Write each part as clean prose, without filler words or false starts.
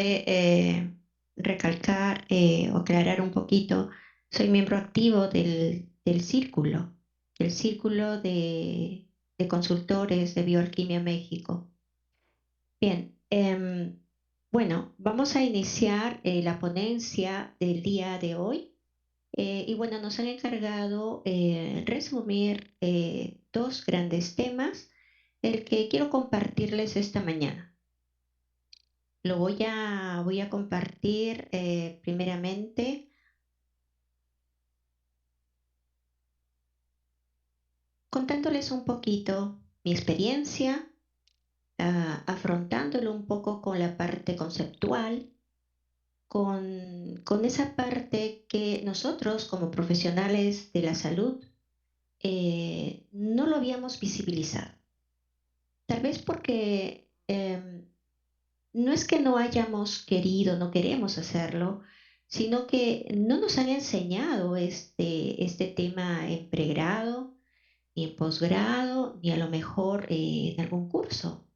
eh, recalcar o aclarar un poquito, soy miembro activo del círculo de consultores de Bioalquimia México. Bien, bueno, vamos a iniciar la ponencia del día de hoy. Y bueno, nos han encargado resumir dos grandes temas, el que quiero compartirles esta mañana. Voy a compartir primeramente contándoles un poquito mi experiencia, afrontándolo un poco con la parte conceptual, con esa parte que nosotros como profesionales de la salud no lo habíamos visibilizado. Tal vez porque no es que no hayamos querido, no queremos hacerlo, sino que no nos han enseñado este tema en pregrado, ni en posgrado, ni a lo mejor en algún curso.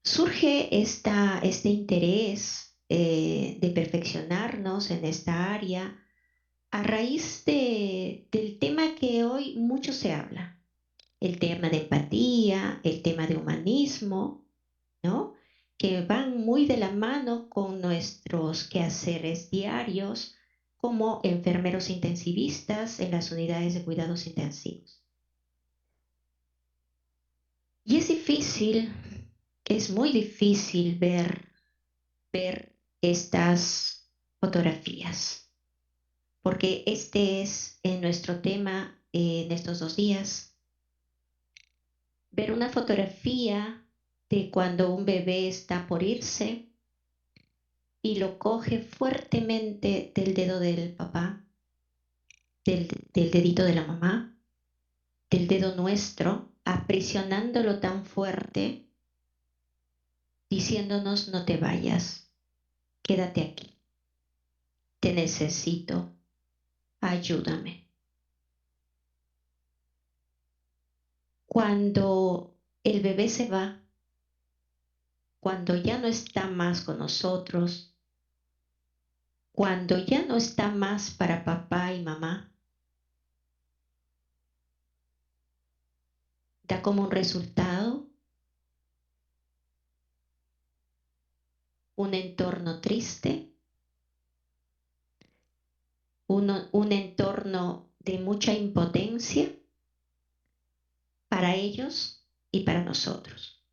Surge este interés de perfeccionarnos en esta área a raíz del tema que hoy mucho se habla, el tema de empatía, el tema de humanismo, ¿no? Que van muy de la mano con nuestros quehaceres diarios como enfermeros intensivistas en las unidades de cuidados intensivos. Y es muy difícil ver estas fotografías, porque este es nuestro tema en estos 2 días, ver una fotografía de cuando un bebé está por irse y lo coge fuertemente del dedo del papá, del dedito de la mamá, del dedo nuestro, aprisionándolo tan fuerte, diciéndonos no te vayas, quédate aquí, te necesito, ayúdame. Cuando el bebé se va, cuando ya no está más con nosotros, cuando ya no está más para papá y mamá, da como un resultado un entorno triste, un entorno de mucha impotencia para ellos y para nosotros.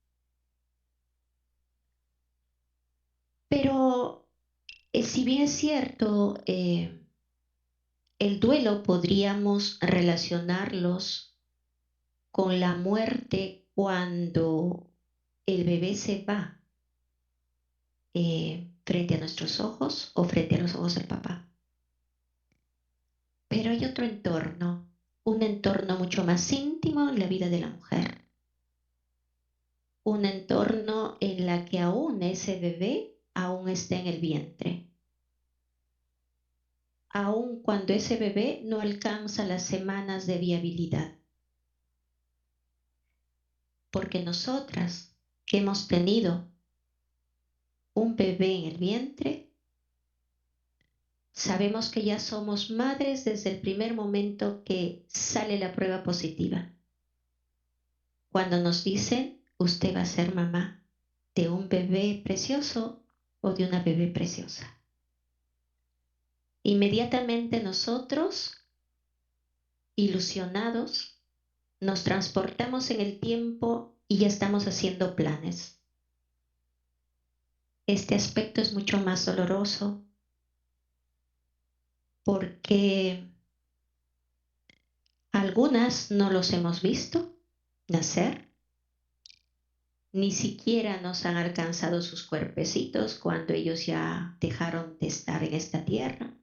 Pero si bien es cierto, el duelo podríamos relacionarlos con la muerte cuando el bebé se va frente a nuestros ojos o frente a los ojos del papá. Pero hay otro entorno, un entorno mucho más íntimo en la vida de la mujer, un entorno en la que aún ese bebé aún está en el vientre, aun cuando ese bebé no alcanza las semanas de viabilidad. Porque nosotras que hemos tenido un bebé en el vientre, sabemos que ya somos madres desde el primer momento que sale la prueba positiva. Cuando nos dicen, usted va a ser mamá de un bebé precioso o de una bebé preciosa. Inmediatamente nosotros, ilusionados, nos transportamos en el tiempo y ya estamos haciendo planes. Este aspecto es mucho más doloroso porque algunas no los hemos visto nacer, ni siquiera nos han alcanzado sus cuerpecitos cuando ellos ya dejaron de estar en esta tierra.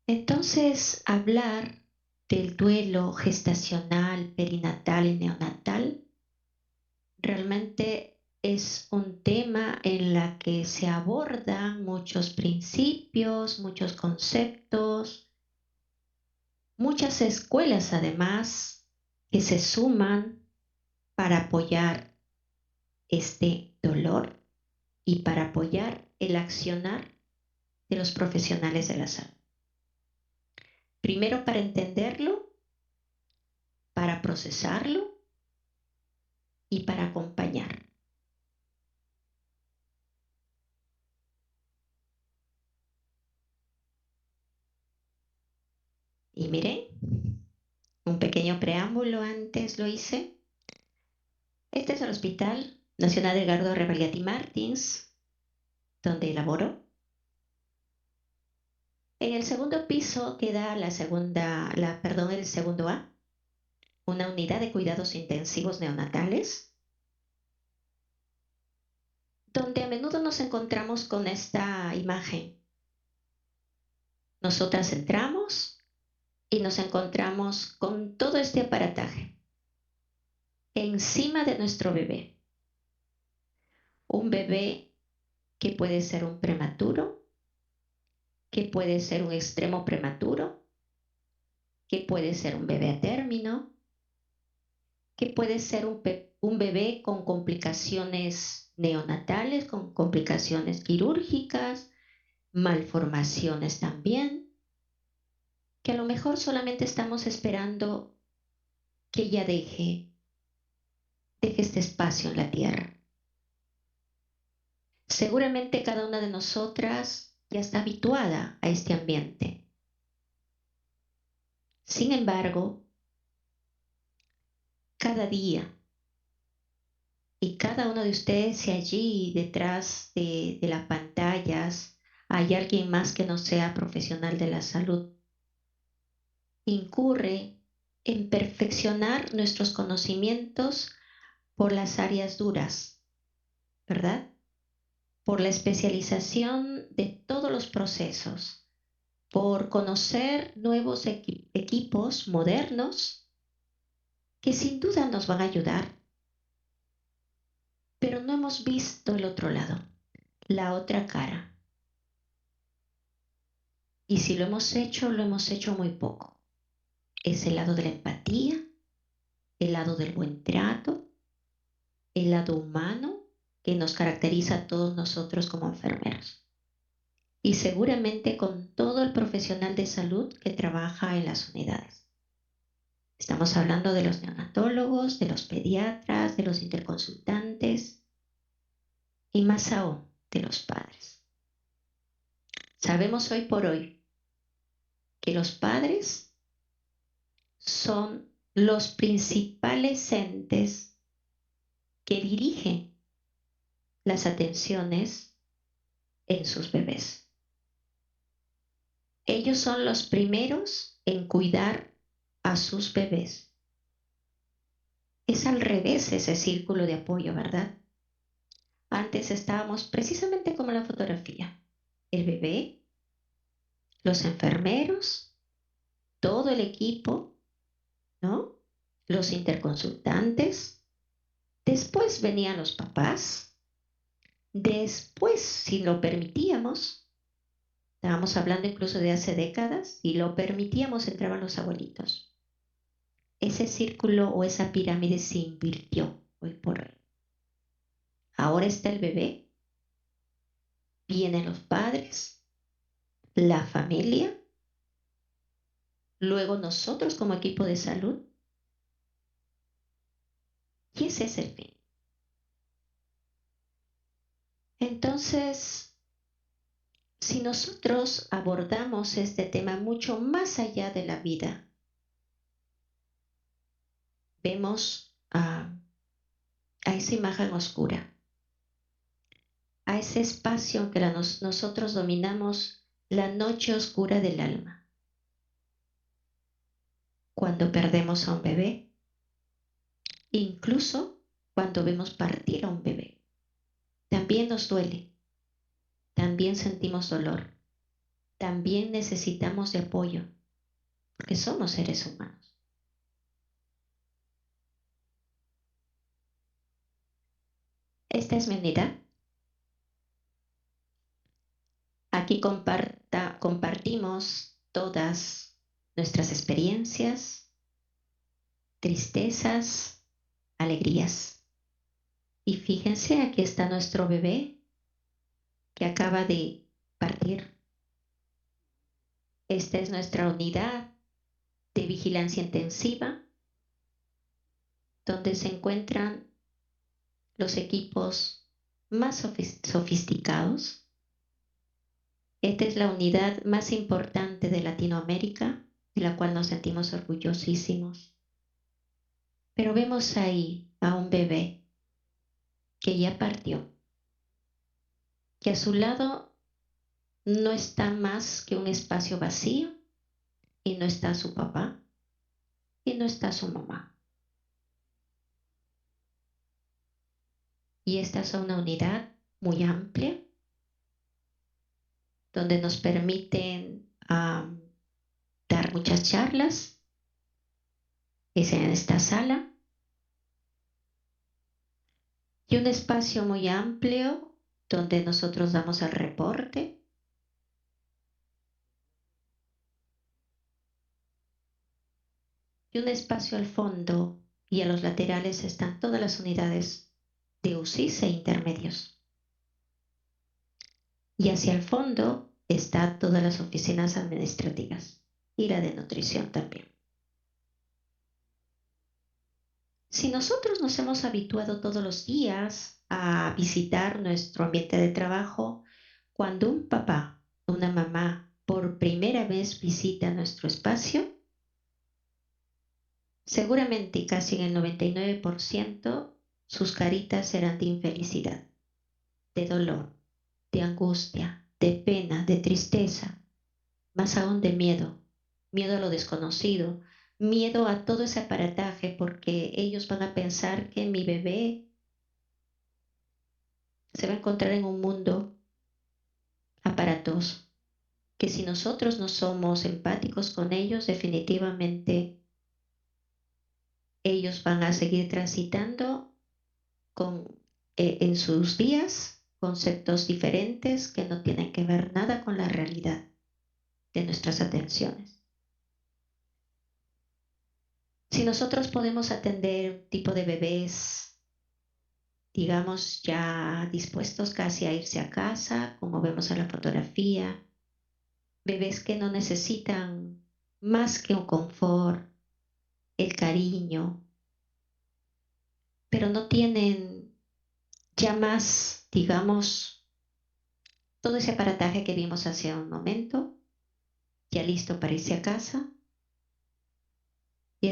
Entonces, hablar del duelo gestacional, perinatal y neonatal realmente es un tema en la que se abordan muchos principios, muchos conceptos, muchas escuelas además que se suman para apoyar este dolor y para apoyar el accionar de los profesionales de la salud. Primero para entenderlo, para procesarlo y para acompañar. Y miren, un pequeño preámbulo antes lo hice. Este es el Hospital Nacional Edgardo Rebagliati Martins, donde laboro. En el segundo piso queda el segundo A, una unidad de cuidados intensivos neonatales, donde a menudo nos encontramos con esta imagen. Nosotras entramos y nos encontramos con todo este aparataje encima de nuestro bebé. Un bebé que puede ser un prematuro, que puede ser un extremo prematuro, que puede ser un bebé a término, que puede ser un bebé con complicaciones neonatales, con complicaciones quirúrgicas, malformaciones también, que a lo mejor solamente estamos esperando que ella deje este espacio en la tierra. Seguramente cada una de nosotras ya está habituada a este ambiente. Sin embargo, cada día y cada uno de ustedes, si allí detrás de las pantallas hay alguien más que no sea profesional de la salud, incurre en perfeccionar nuestros conocimientos por las áreas duras, ¿verdad? Por la especialización de todos los procesos, por conocer nuevos equipos modernos que sin duda nos van a ayudar, pero no hemos visto el otro lado, la otra cara. Y si lo hemos hecho muy poco. Es el lado de la empatía, el lado del buen trato, el lado humano que nos caracteriza a todos nosotros como enfermeros. Y seguramente con todo el profesional de salud que trabaja en las unidades. Estamos hablando de los neonatólogos, de los pediatras, de los interconsultantes y más aún de los padres. Sabemos hoy por hoy que los padres son los principales entes que dirigen las atenciones en sus bebés. Ellos son los primeros en cuidar a sus bebés. Es al revés ese círculo de apoyo, ¿verdad? Antes estábamos precisamente como en la fotografía. El bebé, los enfermeros, todo el equipo, ¿no? Los interconsultantes. Después venían los papás. Después, si lo permitíamos, estábamos hablando incluso de hace décadas, si lo permitíamos, entraban los abuelitos. Ese círculo o esa pirámide se invirtió hoy por hoy. Ahora está el bebé, vienen los padres, la familia, luego nosotros como equipo de salud, y ese es el fin. Entonces, si nosotros abordamos este tema mucho más allá de la vida, vemos a esa imagen oscura, a ese espacio que nosotros dominamos, la noche oscura del alma. Cuando perdemos a un bebé, incluso cuando vemos partir a un bebé, también nos duele, también sentimos dolor, también necesitamos de apoyo, porque somos seres humanos. Esta es mi unidad. Aquí compartimos todas nuestras experiencias, tristezas, alegrías. Y fíjense, aquí está nuestro bebé que acaba de partir. Esta es nuestra unidad de vigilancia intensiva, donde se encuentran los equipos más sofisticados. Esta es la unidad más importante de Latinoamérica, de la cual nos sentimos orgullosísimos. Pero vemos ahí a un bebé que ya partió, que a su lado no está más que un espacio vacío y no está su papá y no está su mamá. Y esta es una unidad muy amplia donde nos permiten dar muchas charlas. Es en esta sala y un espacio muy amplio donde nosotros damos el reporte. Y un espacio al fondo y a los laterales están todas las unidades de UCIs e intermedios. Y hacia el fondo está todas las oficinas administrativas y la de nutrición también. Si nosotros nos hemos habituado todos los días a visitar nuestro ambiente de trabajo, cuando un papá, una mamá, por primera vez visita nuestro espacio, seguramente casi en el 99% sus caritas serán de infelicidad, de dolor, de angustia, de pena, de tristeza, más aún de miedo, miedo a lo desconocido, miedo a todo ese aparataje porque ellos van a pensar que mi bebé se va a encontrar en un mundo aparatoso, que si nosotros no somos empáticos con ellos, definitivamente ellos van a seguir transitando con, en sus días conceptos diferentes que no tienen que ver nada con la realidad de nuestras atenciones. Si nosotros podemos atender un tipo de bebés, digamos, ya dispuestos casi a irse a casa, como vemos en la fotografía, bebés que no necesitan más que un confort, el cariño, pero no tienen ya más, digamos, todo ese aparataje que vimos hace un momento, ya listo para irse a casa, y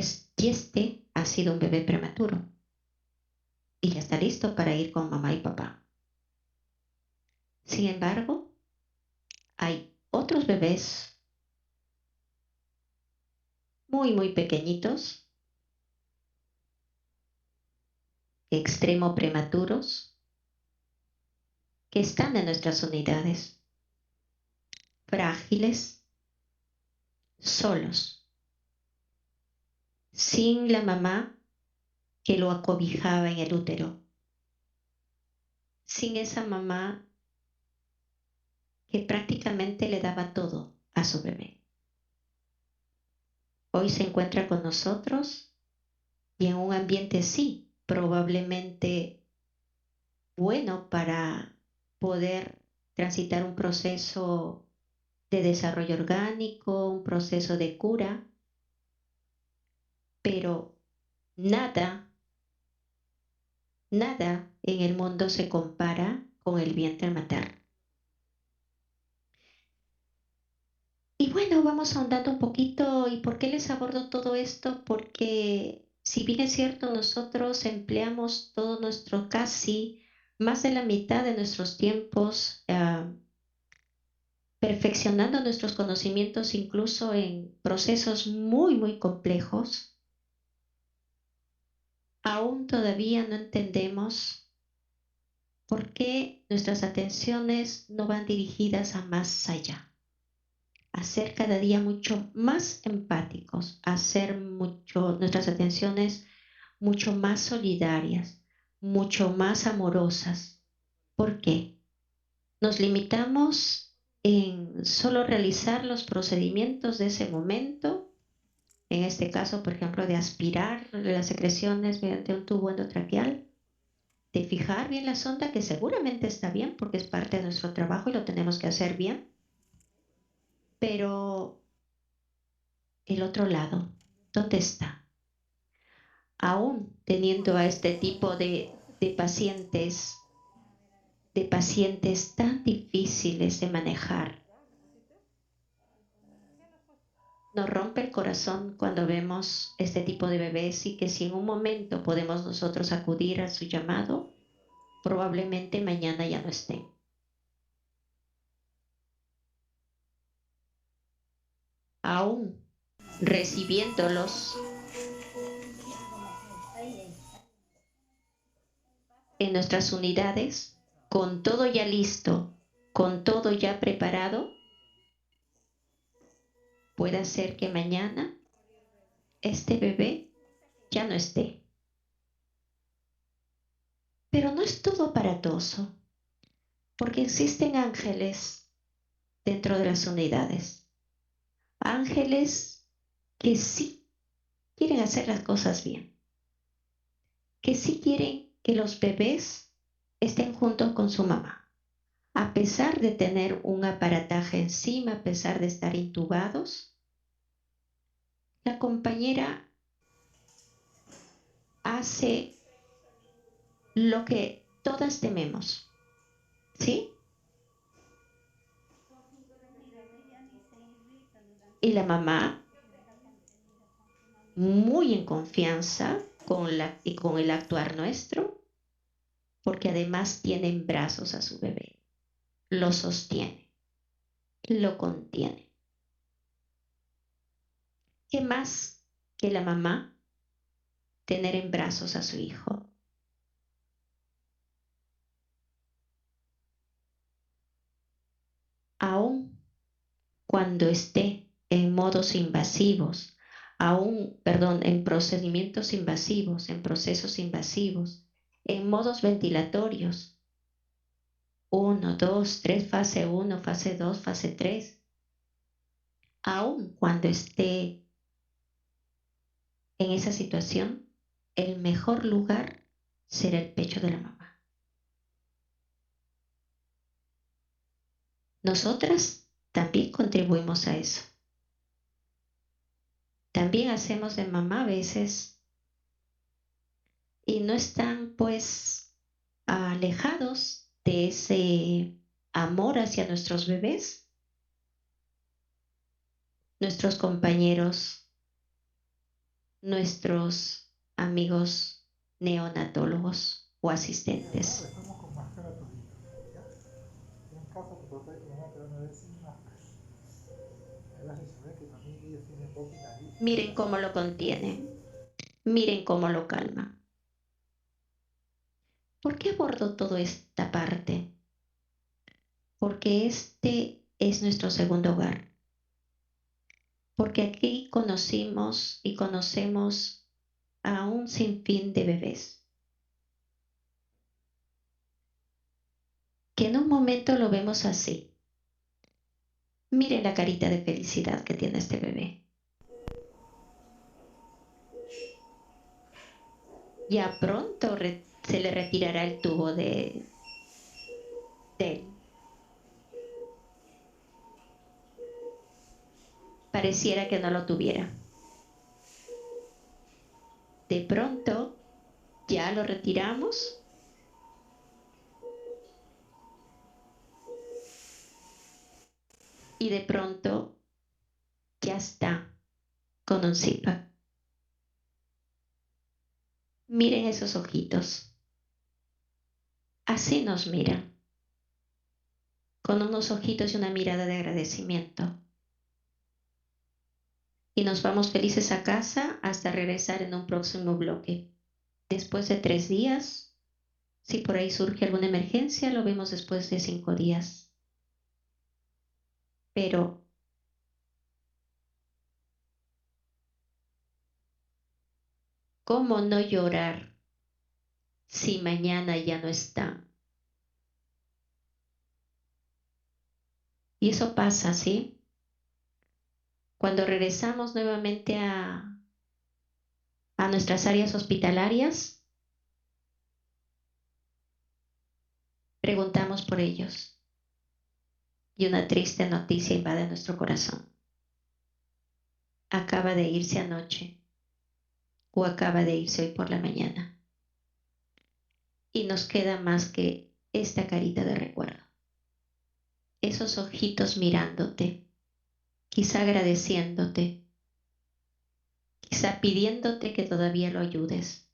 este ha sido un bebé prematuro y ya está listo para ir con mamá y papá. Sin embargo, hay otros bebés muy, muy pequeñitos, extremo prematuros, que están en nuestras unidades, frágiles, solos, sin la mamá que lo acobijaba en el útero, sin esa mamá que prácticamente le daba todo a su bebé. Hoy se encuentra con nosotros y en un ambiente sí, probablemente bueno para poder transitar un proceso de desarrollo orgánico, un proceso de cura, pero nada, nada en el mundo se compara con el vientre materno. Y bueno, vamos ahondando un poquito. ¿Y por qué les abordo todo esto? Porque si bien es cierto, nosotros empleamos todo nuestro casi más de la mitad de nuestros tiempos perfeccionando nuestros conocimientos incluso en procesos muy, muy complejos, aún todavía no entendemos por qué nuestras atenciones no van dirigidas a más allá, a ser cada día mucho más empáticos, a ser mucho, nuestras atenciones mucho más solidarias, mucho más amorosas. ¿Por qué? Nos limitamos en solo realizar los procedimientos de ese momento, en este caso, por ejemplo, de aspirar las secreciones mediante un tubo endotraqueal, de fijar bien la sonda, que seguramente está bien porque es parte de nuestro trabajo y lo tenemos que hacer bien, pero el otro lado, ¿dónde está? Aún teniendo a este tipo de pacientes tan difíciles de manejar, nos rompe el corazón cuando vemos este tipo de bebés y que si en un momento podemos nosotros acudir a su llamado, probablemente mañana ya no estén. Aún recibiéndolos en nuestras unidades, con todo ya listo, con todo ya preparado, puede ser que mañana este bebé ya no esté. Pero no es todo aparatoso, porque existen ángeles dentro de las unidades. Ángeles que sí quieren hacer las cosas bien, que sí quieren que los bebés estén juntos con su mamá. A pesar de tener un aparataje encima, a pesar de estar intubados, la compañera hace lo que todas tememos, ¿sí? Y la mamá, muy en confianza y con el actuar nuestro, porque además tiene en brazos a su bebé, lo sostiene, lo contiene. ¿Qué más que la mamá tener en brazos a su hijo? Aún cuando esté en modos invasivos, en procedimientos invasivos, en procesos invasivos, en modos ventilatorios, uno, 2, 3, fase 1, fase 2, fase 3, aún cuando esté en esa situación, el mejor lugar será el pecho de la mamá. Nosotras también contribuimos a eso. También hacemos de mamá a veces y no están pues alejados de ese amor hacia nuestros bebés, nuestros compañeros, nuestros amigos neonatólogos o asistentes. Estamos con máscara todito, ¿ya? En casa tu papá y tu mamá te van a ver sin máscara. Ahí vas a saber que también ellos tienen boca y nariz, ¿no? Miren cómo lo contiene, miren cómo lo calma. ¿Por qué abordo toda esta parte? Porque este es nuestro segundo hogar, porque aquí conocimos y conocemos a un sinfín de bebés, que en un momento lo vemos así. Miren la carita de felicidad que tiene este bebé. Ya pronto se le retirará el tubo de él. Pareciera que no lo tuviera. De pronto ya lo retiramos y de pronto ya está con un CPAP. Miren esos ojitos. Así nos miran, con unos ojitos y una mirada de agradecimiento. Y nos vamos felices a casa hasta regresar en un próximo bloque. Después de 3 días, si por ahí surge alguna emergencia, lo vemos después de 5 días. Pero, ¿cómo no llorar si mañana ya no están? Y eso pasa, ¿sí? Cuando regresamos nuevamente a nuestras áreas hospitalarias, preguntamos por ellos y una triste noticia invade nuestro corazón. Acaba de irse anoche o acaba de irse hoy por la mañana. Y nos queda más que esta carita de recuerdo. Esos ojitos mirándote, quizá agradeciéndote, quizá pidiéndote que todavía lo ayudes.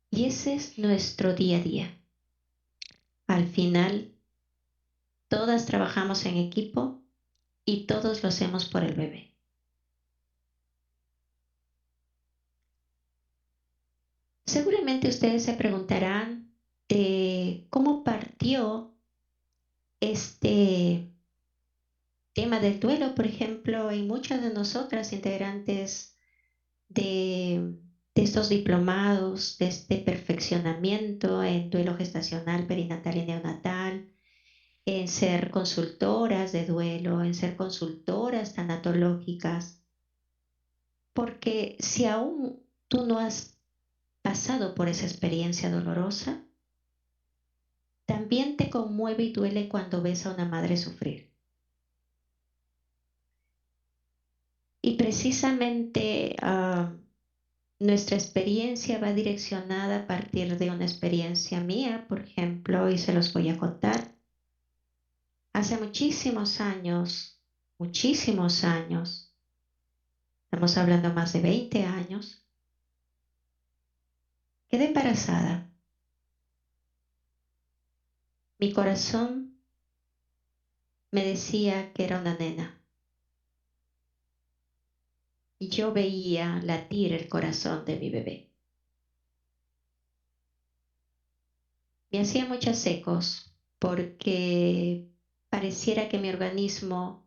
Y ese es nuestro día a día. Al final, todas trabajamos en equipo y todos lo hacemos por el bebé. Seguramente ustedes se preguntarán de cómo partió este tema del duelo, por ejemplo, en muchas de nosotras integrantes de estos diplomados, de este perfeccionamiento en duelo gestacional, perinatal y neonatal, en ser consultoras de duelo, en ser consultoras tanatológicas, porque si aún tú no has pasado por esa experiencia dolorosa, también te conmueve y duele cuando ves a una madre sufrir. Y precisamente nuestra experiencia va direccionada a partir de una experiencia mía, por ejemplo, y se los voy a contar. Hace muchísimos años, estamos hablando más de 20 años, quedé embarazada. Mi corazón me decía que era una nena. Y yo veía latir el corazón de mi bebé. Me hacía muchos ecos porque pareciera que mi organismo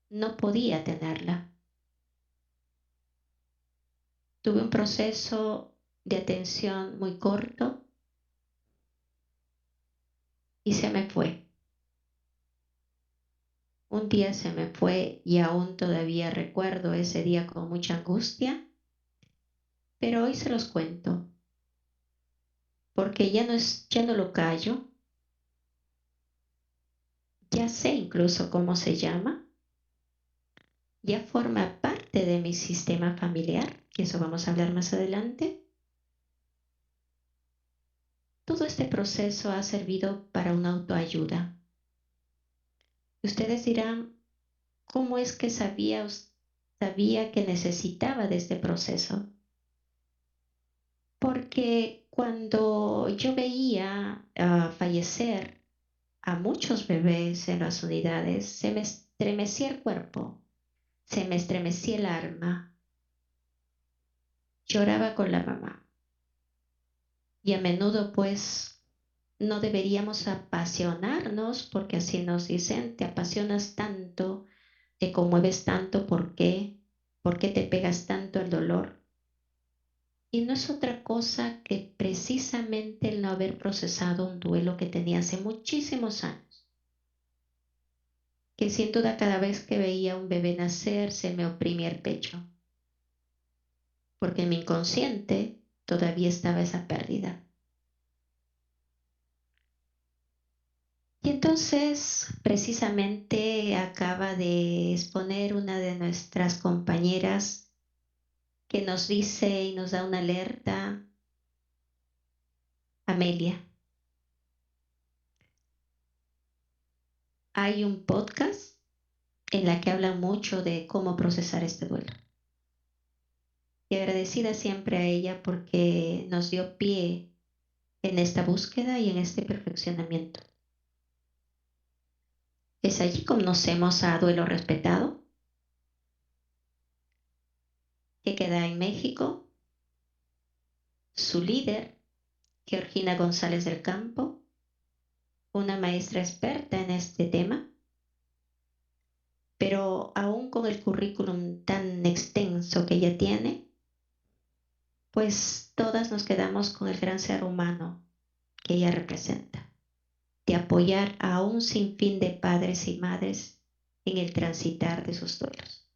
no podía tenerla. Tuve un proceso de atención muy corto y se me fue. Un día se me fue y aún todavía recuerdo ese día con mucha angustia, pero hoy se los cuento porque ya no lo callo, ya sé incluso cómo se llama, ya forma parte de mi sistema familiar, y eso vamos a hablar más adelante. Todo este proceso ha servido para una autoayuda. Ustedes dirán, ¿cómo es que sabía que necesitaba de este proceso? Porque cuando yo veía fallecer a muchos bebés en las unidades, se me estremecía el cuerpo, se me estremecía el alma, lloraba con la mamá. Y a menudo pues no deberíamos apasionarnos porque así nos dicen, te apasionas tanto, te conmueves tanto, ¿por qué? ¿Por qué te pegas tanto el dolor? Y no es otra cosa que precisamente el no haber procesado un duelo que tenía hace muchísimos años, que sin duda cada vez que veía a un bebé nacer se me oprimía el pecho, porque en mi inconsciente todavía estaba esa pérdida. Y entonces, precisamente acaba de exponer una de nuestras compañeras que nos dice y nos da una alerta, Amelia. Hay un podcast en la que hablan mucho de cómo procesar este duelo. Y agradecida siempre a ella porque nos dio pie en esta búsqueda y en este perfeccionamiento. Es allí conocemos a Duelo Respetado, que queda en México, su líder, Georgina González del Campo, una maestra experta en este tema, pero aún con el currículum tan extenso que ella tiene, pues todas nos quedamos con el gran ser humano que ella representa, de apoyar a un sinfín de padres y madres en el transitar de sus duelos.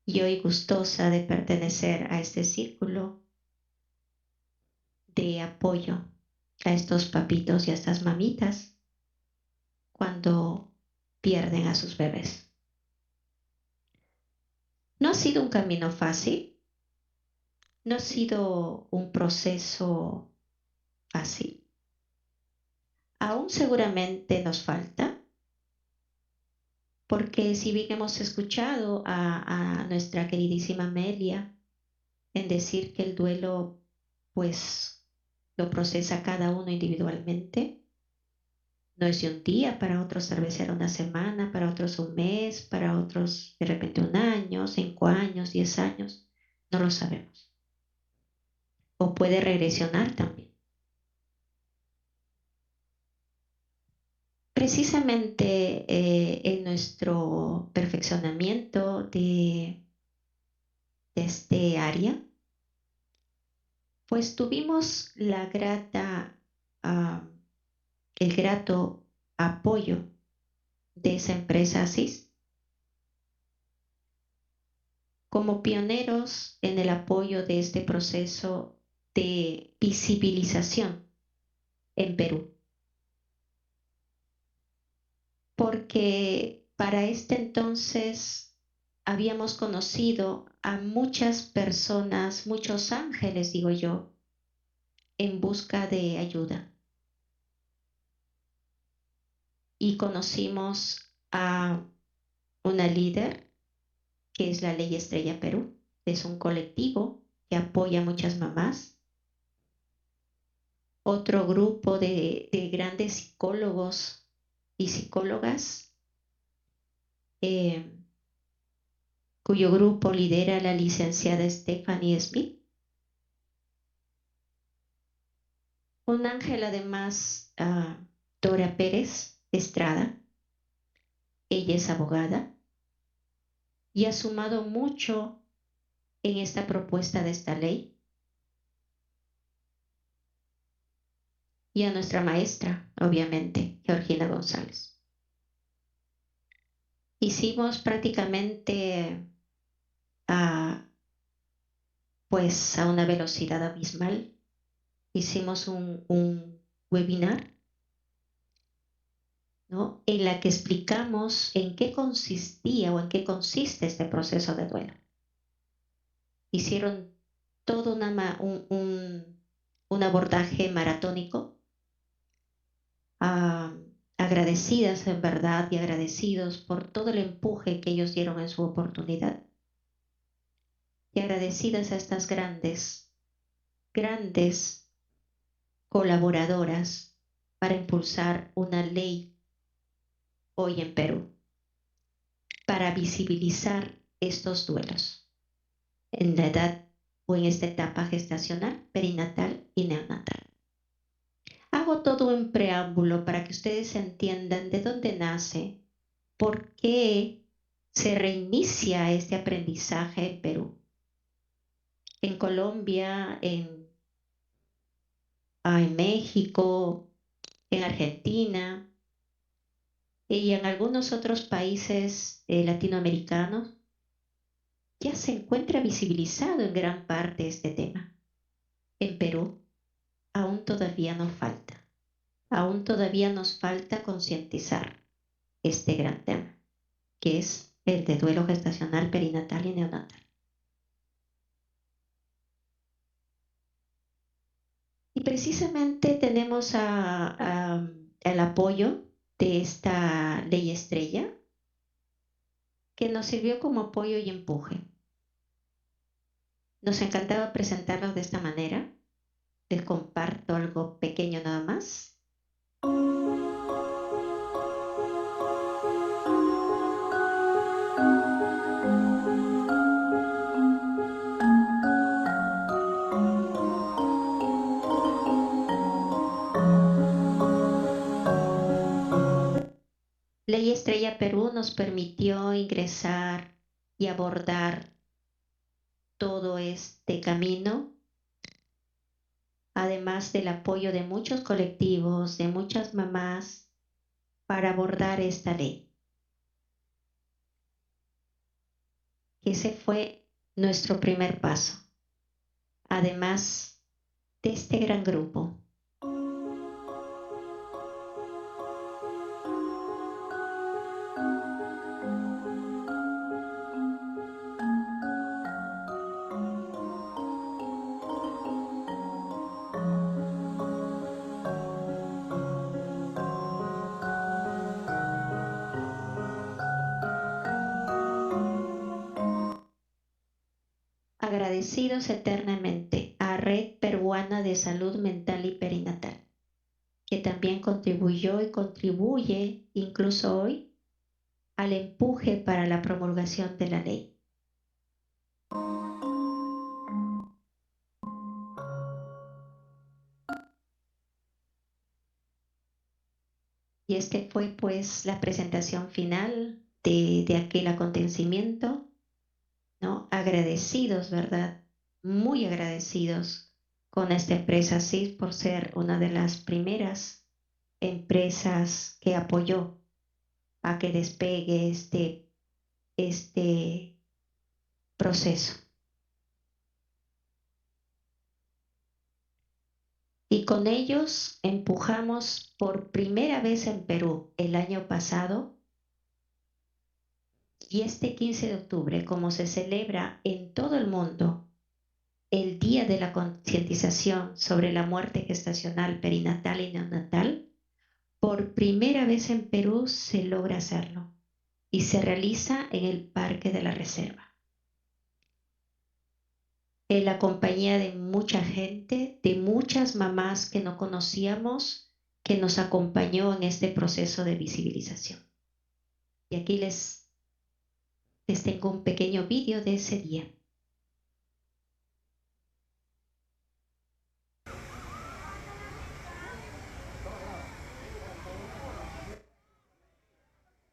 y hoy gustosa de pertenecer a este círculo de apoyo a estos papitos y a estas mamitas cuando pierden a sus bebés. No ha sido un camino fácil, no ha sido un proceso fácil. Aún seguramente nos falta, porque si bien hemos escuchado a nuestra queridísima Amelia en decir que el duelo pues lo procesa cada uno individualmente, no es de un día, para otros tal vez será una semana, para otros un mes, para otros de repente un año, 5 años, 10 años, no lo sabemos. O puede regresionar también. Precisamente en nuestro perfeccionamiento de este área, pues tuvimos ah, el grato apoyo de esa empresa ASIS como pioneros en el apoyo de este proceso de visibilización en Perú, porque para este entonces habíamos conocido a muchas personas, muchos ángeles, digo yo, en busca de ayuda. Y conocimos a una líder que es la Ley Estrella Perú. Es un colectivo que apoya a muchas mamás. Otro grupo de grandes psicólogos y psicólogas, eh, cuyo grupo lidera la licenciada Stephanie Smith. Un ángel además, Dora Pérez Estrada. Ella es abogada y ha sumado mucho en esta propuesta de esta ley. Y a nuestra maestra, obviamente, Georgina González. Hicimos prácticamente a, pues a una velocidad abismal. Hicimos un webinar, ¿no? En la que explicamos en qué consistía o en qué consiste este proceso de duelo. Hicieron todo un abordaje maratónico, ah, agradecidas en verdad y agradecidos por todo el empuje que ellos dieron en su oportunidad y agradecidas a estas grandes colaboradoras para impulsar una ley hoy en Perú, para visibilizar estos duelos en la edad o en esta etapa gestacional, perinatal y neonatal. Hago todo un preámbulo para que ustedes entiendan de dónde nace, por qué se reinicia este aprendizaje en Perú, en Colombia, en México, en Argentina y en algunos otros países latinoamericanos. Ya se encuentra visibilizado en gran parte este tema. En Perú aún todavía nos falta, aún todavía nos falta concientizar este gran tema, que es el de duelo gestacional, perinatal y neonatal. Y precisamente tenemos el apoyo de esta ley estrella que nos sirvió como apoyo y empuje. Nos encantaba presentarlos de esta manera. Les comparto algo pequeño nada más. Ley Estrella Perú nos permitió ingresar y abordar todo este camino, además del apoyo de muchos colectivos, de muchas mamás, para abordar esta ley. que ese fue nuestro primer paso, además de este gran grupo. Agradecidos eternamente a Red Peruana de Salud Mental y Perinatal, que también contribuyó y contribuye incluso hoy al empuje para la promulgación de la ley. Y este fue pues la presentación final de aquel acontecimiento, ¿no? Agradecidos, ¿verdad? Muy agradecidos con esta empresa CIS por ser una de las primeras empresas que apoyó a que despegue este proceso. Y con ellos empujamos por primera vez en Perú el año pasado, y este 15 de octubre, como se celebra en todo el mundo el Día de la Concientización sobre la Muerte Gestacional, Perinatal y Neonatal, por primera vez en Perú se logra hacerlo y se realiza en el Parque de la Reserva, en la compañía de mucha gente, de muchas mamás que no conocíamos, que nos acompañó en este proceso de visibilización. Y aquí les tengo un pequeño vídeo de ese día.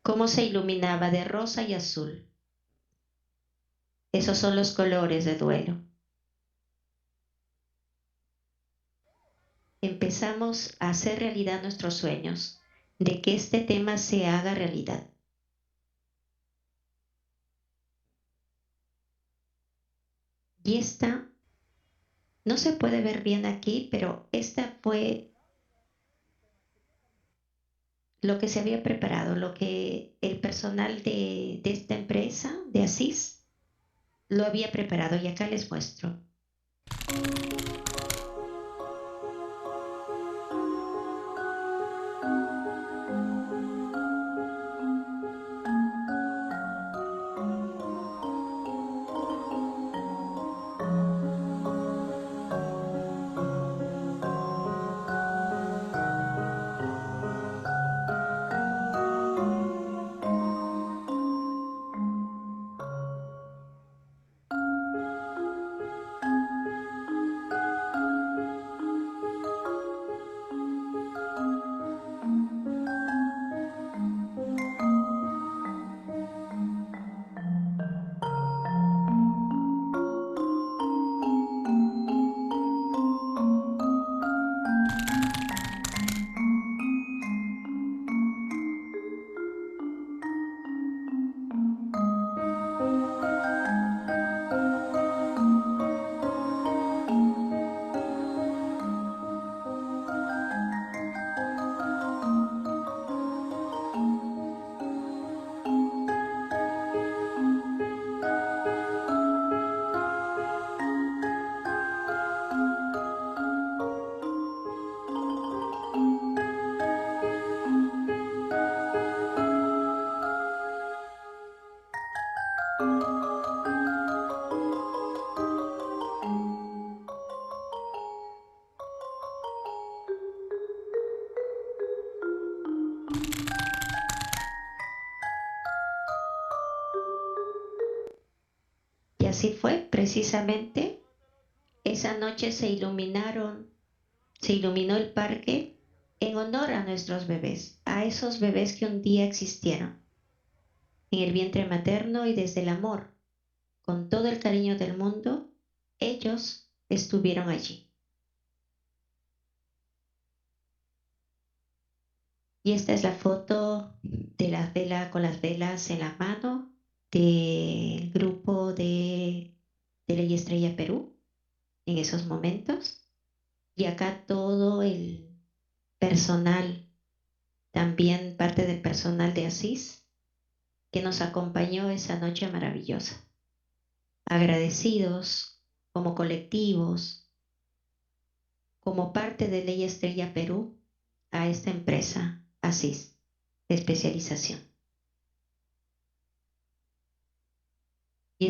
Cómo se iluminaba de rosa y azul. Esos son los colores de duelo. Empezamos a hacer realidad nuestros sueños, de que este tema se haga realidad. Y esta, no se puede ver bien aquí, pero esta fue lo que se había preparado, lo que el personal de esta empresa, de Asís, lo había preparado, y acá les muestro. Y así fue, precisamente, esa noche se iluminó el parque en honor a nuestros bebés, a esos bebés que un día existieron en el vientre materno, y desde el amor, con todo el cariño del mundo, ellos estuvieron allí. Y esta es la foto de la vela, con las velas en la mano, del grupo de Ley Estrella Perú en esos momentos. Y acá todo el personal, también parte del personal de Asís, que nos acompañó esa noche maravillosa. Agradecidos como colectivos, como parte de Ley Estrella Perú, a esta empresa, Asís, de especialización. Y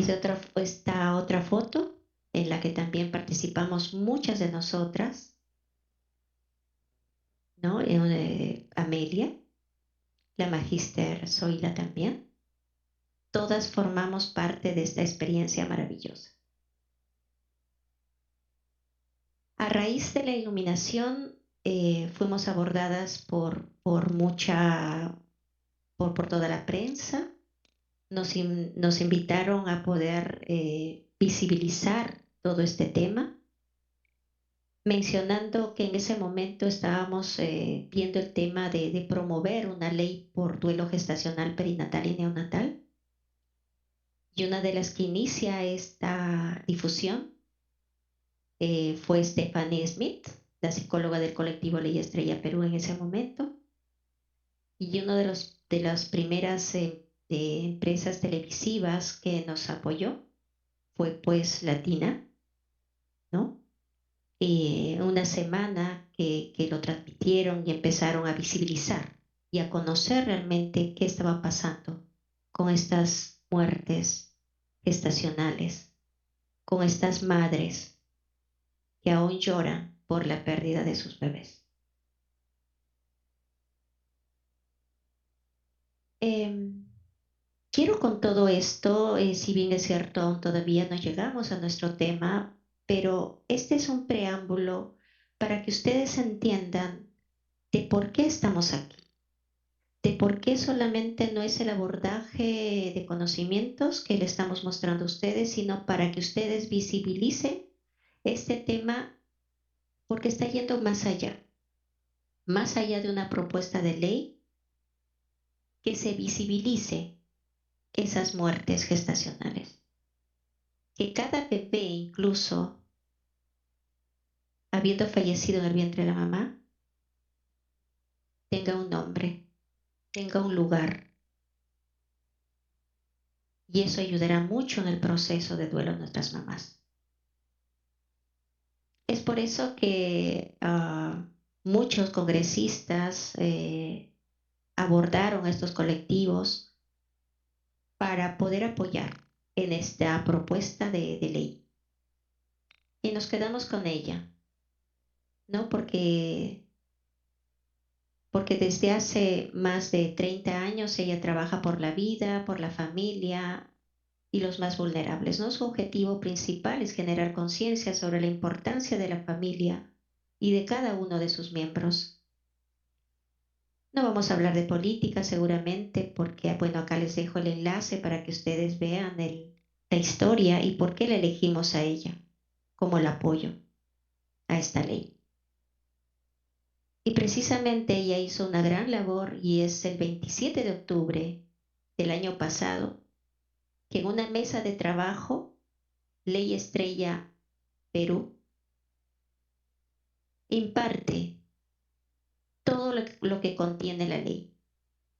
esta otra foto en la que también participamos muchas de nosotras, ¿no? Amelia, la magíster Zoila también. Todas formamos parte de esta experiencia maravillosa. A raíz de la iluminación, fuimos abordadas por toda la prensa. Nos invitaron a poder visibilizar todo este tema, mencionando que en ese momento estábamos viendo el tema de promover una ley por duelo gestacional, perinatal y neonatal. Y una de las que inicia esta difusión fue Stephanie Smith, la psicóloga del colectivo Ley Estrella Perú en ese momento. Y uno de las primeras empresas televisivas que nos apoyó fue pues Latina, ¿no? Una semana que lo transmitieron y empezaron a visibilizar y a conocer realmente qué estaba pasando con estas muertes gestacionales, con estas madres que aún lloran por la pérdida de sus bebés. Em, Quiero con todo esto, si bien es cierto, aún todavía no llegamos a nuestro tema, pero este es un preámbulo para que ustedes entiendan de por qué estamos aquí, de por qué solamente no es el abordaje de conocimientos que le estamos mostrando a ustedes, sino para que ustedes visibilicen este tema porque está yendo más allá de una propuesta de ley, que se visibilice esas muertes gestacionales, que cada bebé, incluso habiendo fallecido en el vientre de la mamá, tenga un nombre, tenga un lugar, y eso ayudará mucho en el proceso de duelo de nuestras mamás. Es por eso que muchos congresistas abordaron estos colectivos para poder apoyar en esta propuesta de ley. Y nos quedamos con ella, ¿no? Porque desde hace más de 30 años ella trabaja por la vida, por la familia y los más vulnerables, ¿no? Su objetivo principal es generar conciencia sobre la importancia de la familia y de cada uno de sus miembros. No vamos a hablar de política seguramente porque, bueno, acá les dejo el enlace para que ustedes vean la historia y por qué la elegimos a ella como el apoyo a esta ley. Y precisamente ella hizo una gran labor y es el 27 de octubre del año pasado que en una mesa de trabajo, Ley Estrella Perú imparte todo lo que contiene la ley,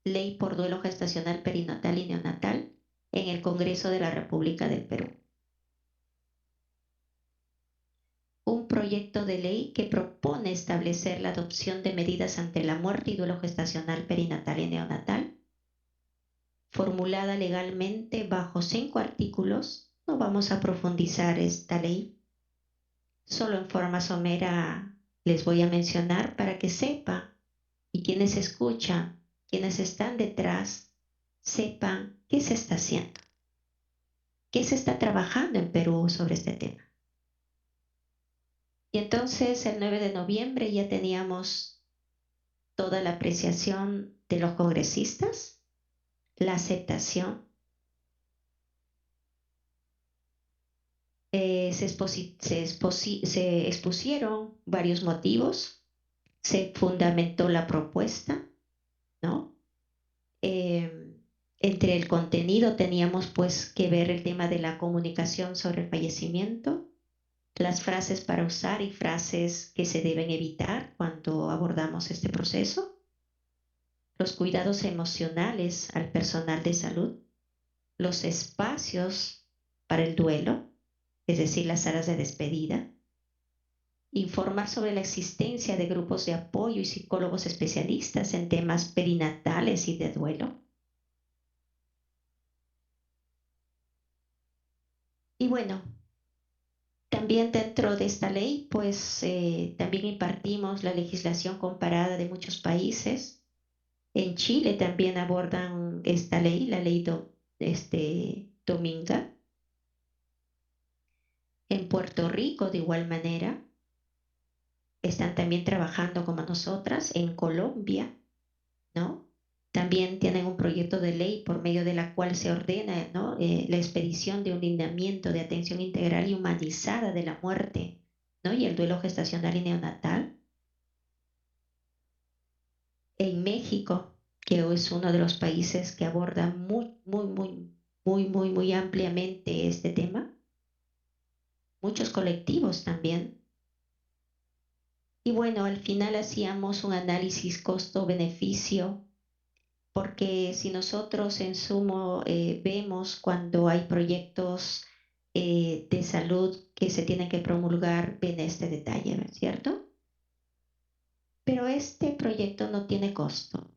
ley por duelo gestacional, perinatal y neonatal, en el Congreso de la República del Perú. Un proyecto de ley que propone establecer la adopción de medidas ante la muerte y duelo gestacional, perinatal y neonatal, formulada legalmente bajo 5 artículos. No vamos a profundizar esta ley, solo en forma somera les voy a mencionar para que sepan y quienes escuchan, quienes están detrás, sepan qué se está haciendo, qué se está trabajando en Perú sobre este tema. Y entonces el 9 de noviembre ya teníamos toda la apreciación de los congresistas, la aceptación. Se expusieron varios motivos, se fundamentó la propuesta, ¿no? Entre el contenido teníamos pues que ver el tema de la comunicación sobre el fallecimiento, las frases para usar y frases que se deben evitar cuando abordamos este proceso, los cuidados emocionales al personal de salud, los espacios para el duelo, es decir, las salas de despedida, informar sobre la existencia de grupos de apoyo y psicólogos especialistas en temas perinatales y de duelo. Y bueno, también dentro de esta ley, pues también impartimos la legislación comparada de muchos países. En Chile también abordan esta ley, la ley Dominga. En Puerto Rico, de igual manera, están también trabajando como nosotras. En Colombia, ¿no? También tienen un proyecto de ley por medio de la cual se ordena, ¿no? La expedición de un lineamiento de atención integral y humanizada de la muerte, ¿no? Y el duelo gestacional y neonatal. En México, que es uno de los países que aborda muy ampliamente este tema, muchos colectivos también. Y bueno, al final hacíamos un análisis costo-beneficio, porque si nosotros en sumo vemos cuando hay proyectos de salud que se tienen que promulgar, ven este detalle, ¿no es cierto? Pero este proyecto no tiene costo.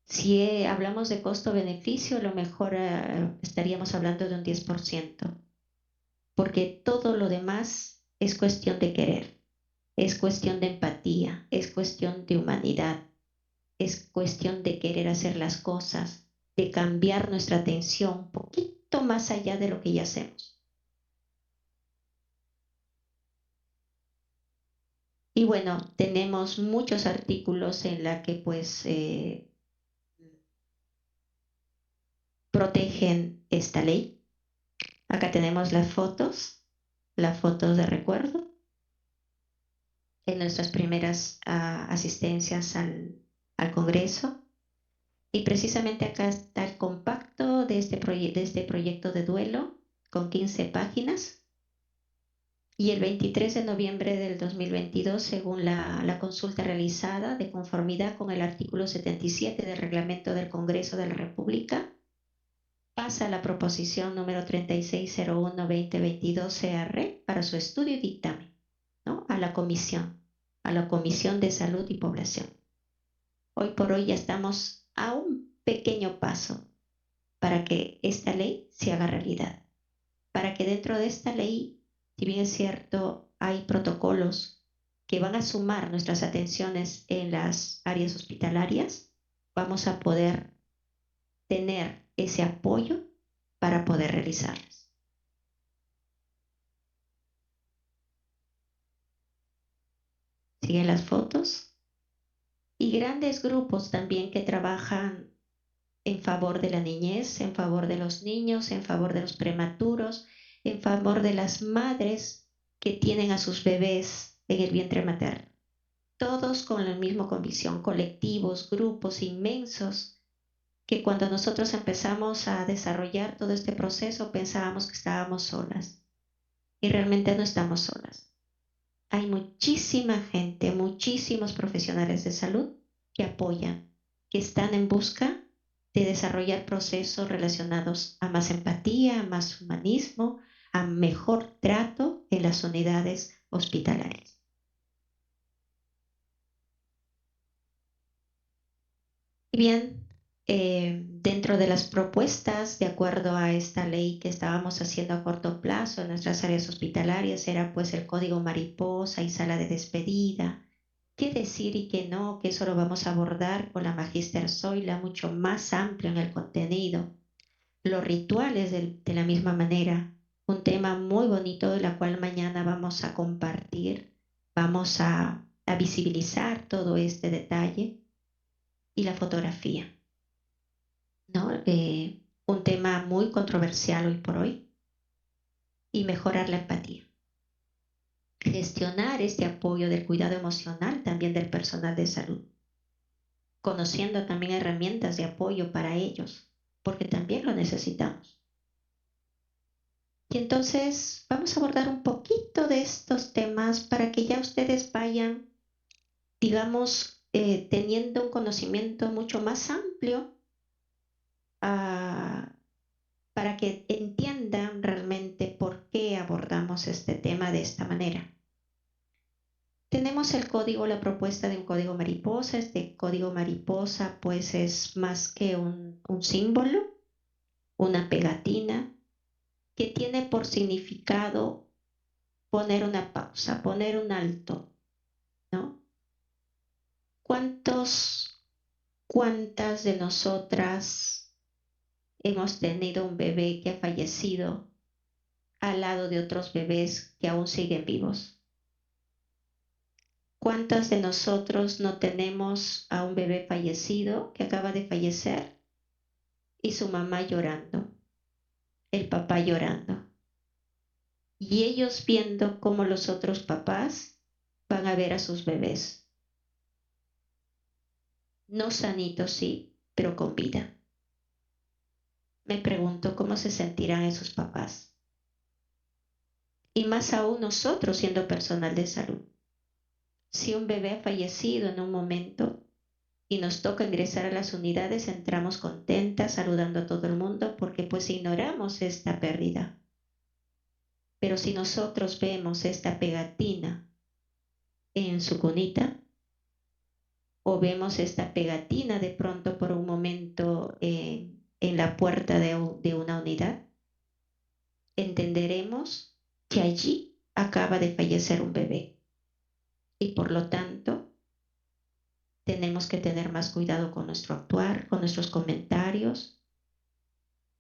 Si hablamos de costo-beneficio, a lo mejor estaríamos hablando de un 10%, porque todo lo demás es cuestión de querer, es cuestión de empatía, es cuestión de humanidad, es cuestión de querer hacer las cosas, de cambiar nuestra atención un poquito más allá de lo que ya hacemos. Y bueno, tenemos muchos artículos en la que pues protegen esta ley. Acá tenemos las fotos de recuerdo en nuestras primeras asistencias al Congreso. Y precisamente acá está el compacto de de este proyecto de duelo con 15 páginas. Y el 23 de noviembre del 2022, según la consulta realizada de conformidad con el artículo 77 del Reglamento del Congreso de la República, pasa la proposición número 3601-2022 CR para su estudio y dictamen, ¿no? A la Comisión de Salud y Población. Hoy por hoy ya estamos a un pequeño paso para que esta ley se haga realidad, para que dentro de esta ley, si bien es cierto, hay protocolos que van a sumar nuestras atenciones en las áreas hospitalarias, vamos a poder tener ese apoyo para poder realizarlas. Siguen las fotos y grandes grupos también que trabajan en favor de la niñez, en favor de los niños, en favor de los prematuros, en favor de las madres que tienen a sus bebés en el vientre materno. Todos con la misma convicción, colectivos, grupos inmensos, que cuando nosotros empezamos a desarrollar todo este proceso pensábamos que estábamos solas y realmente no estamos solas. Hay muchísima gente, muchísimos profesionales de salud que apoyan, que están en busca de desarrollar procesos relacionados a más empatía, a más humanismo, a mejor trato en las unidades hospitalarias. Y bien, dentro de las propuestas, de acuerdo a esta ley que estábamos haciendo a corto plazo en nuestras áreas hospitalarias, era pues el código mariposa y sala de despedida. ¿Qué decir y qué no? Que eso lo vamos a abordar con la Magíster Zoila mucho más amplio en el contenido. Los rituales de la misma manera, un tema muy bonito de la cual mañana vamos a compartir, vamos a visibilizar todo este detalle y la fotografía, ¿no? Un tema muy controversial hoy por hoy y mejorar la empatía. Gestionar este apoyo del cuidado emocional también del personal de salud. conociendo también herramientas de apoyo para ellos, porque también lo necesitamos. Y entonces vamos a abordar un poquito de estos temas para que ya ustedes vayan, digamos, teniendo un conocimiento mucho más amplio, ah, para que entiendan realmente por qué abordamos este tema de esta manera. Tenemos el código, la propuesta de un código mariposa. Este código mariposa pues es más que un símbolo, una pegatina, que tiene por significado poner una pausa, poner un alto, ¿no? ¿Cuántos, cuántas de nosotras hemos tenido un bebé que ha fallecido al lado de otros bebés que aún siguen vivos? ¿Cuántas de nosotros no tenemos a un bebé fallecido que acaba de fallecer y su mamá llorando, el papá llorando? Y ellos viendo cómo los otros papás van a ver a sus bebés, no sanitos, sí, pero con vida. Me pregunto cómo se sentirán esos papás. Y más aún nosotros siendo personal de salud. Si un bebé ha fallecido en un momento y nos toca ingresar a las unidades, entramos contentas, saludando a todo el mundo, porque pues ignoramos esta pérdida. Pero si nosotros vemos esta pegatina en su cunita, o vemos esta pegatina de pronto por un momento en la puerta de una unidad, entenderemos que allí acaba de fallecer un bebé y por lo tanto tenemos que tener más cuidado con nuestro actuar, con nuestros comentarios,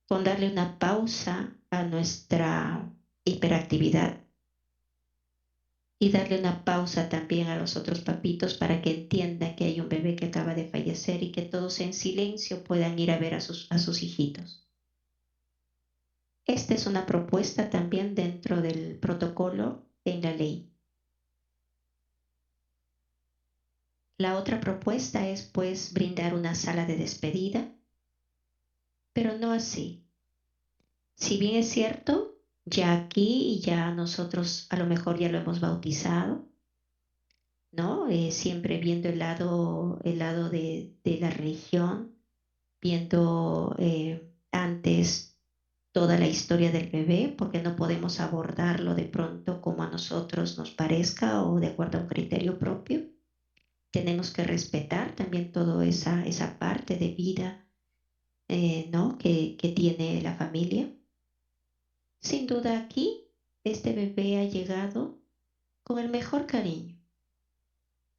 con darle una pausa a nuestra hiperactividad y darle una pausa también a los otros papitos para que entiendan que hay un bebé que acaba de fallecer y que todos en silencio puedan ir a ver a sus hijitos. Esta es una propuesta también dentro del protocolo en la ley. La otra propuesta es pues brindar una sala de despedida, pero no así. Si bien es cierto, ya aquí y ya nosotros a lo mejor ya lo hemos bautizado, ¿no? Siempre viendo el lado de la religión, viendo antes toda la historia del bebé, porque no podemos abordarlo de pronto como a nosotros nos parezca o de acuerdo a un criterio propio. Tenemos que respetar también toda esa parte de vida, ¿no? Que tiene la familia. Sin duda aquí, este bebé ha llegado con el mejor cariño,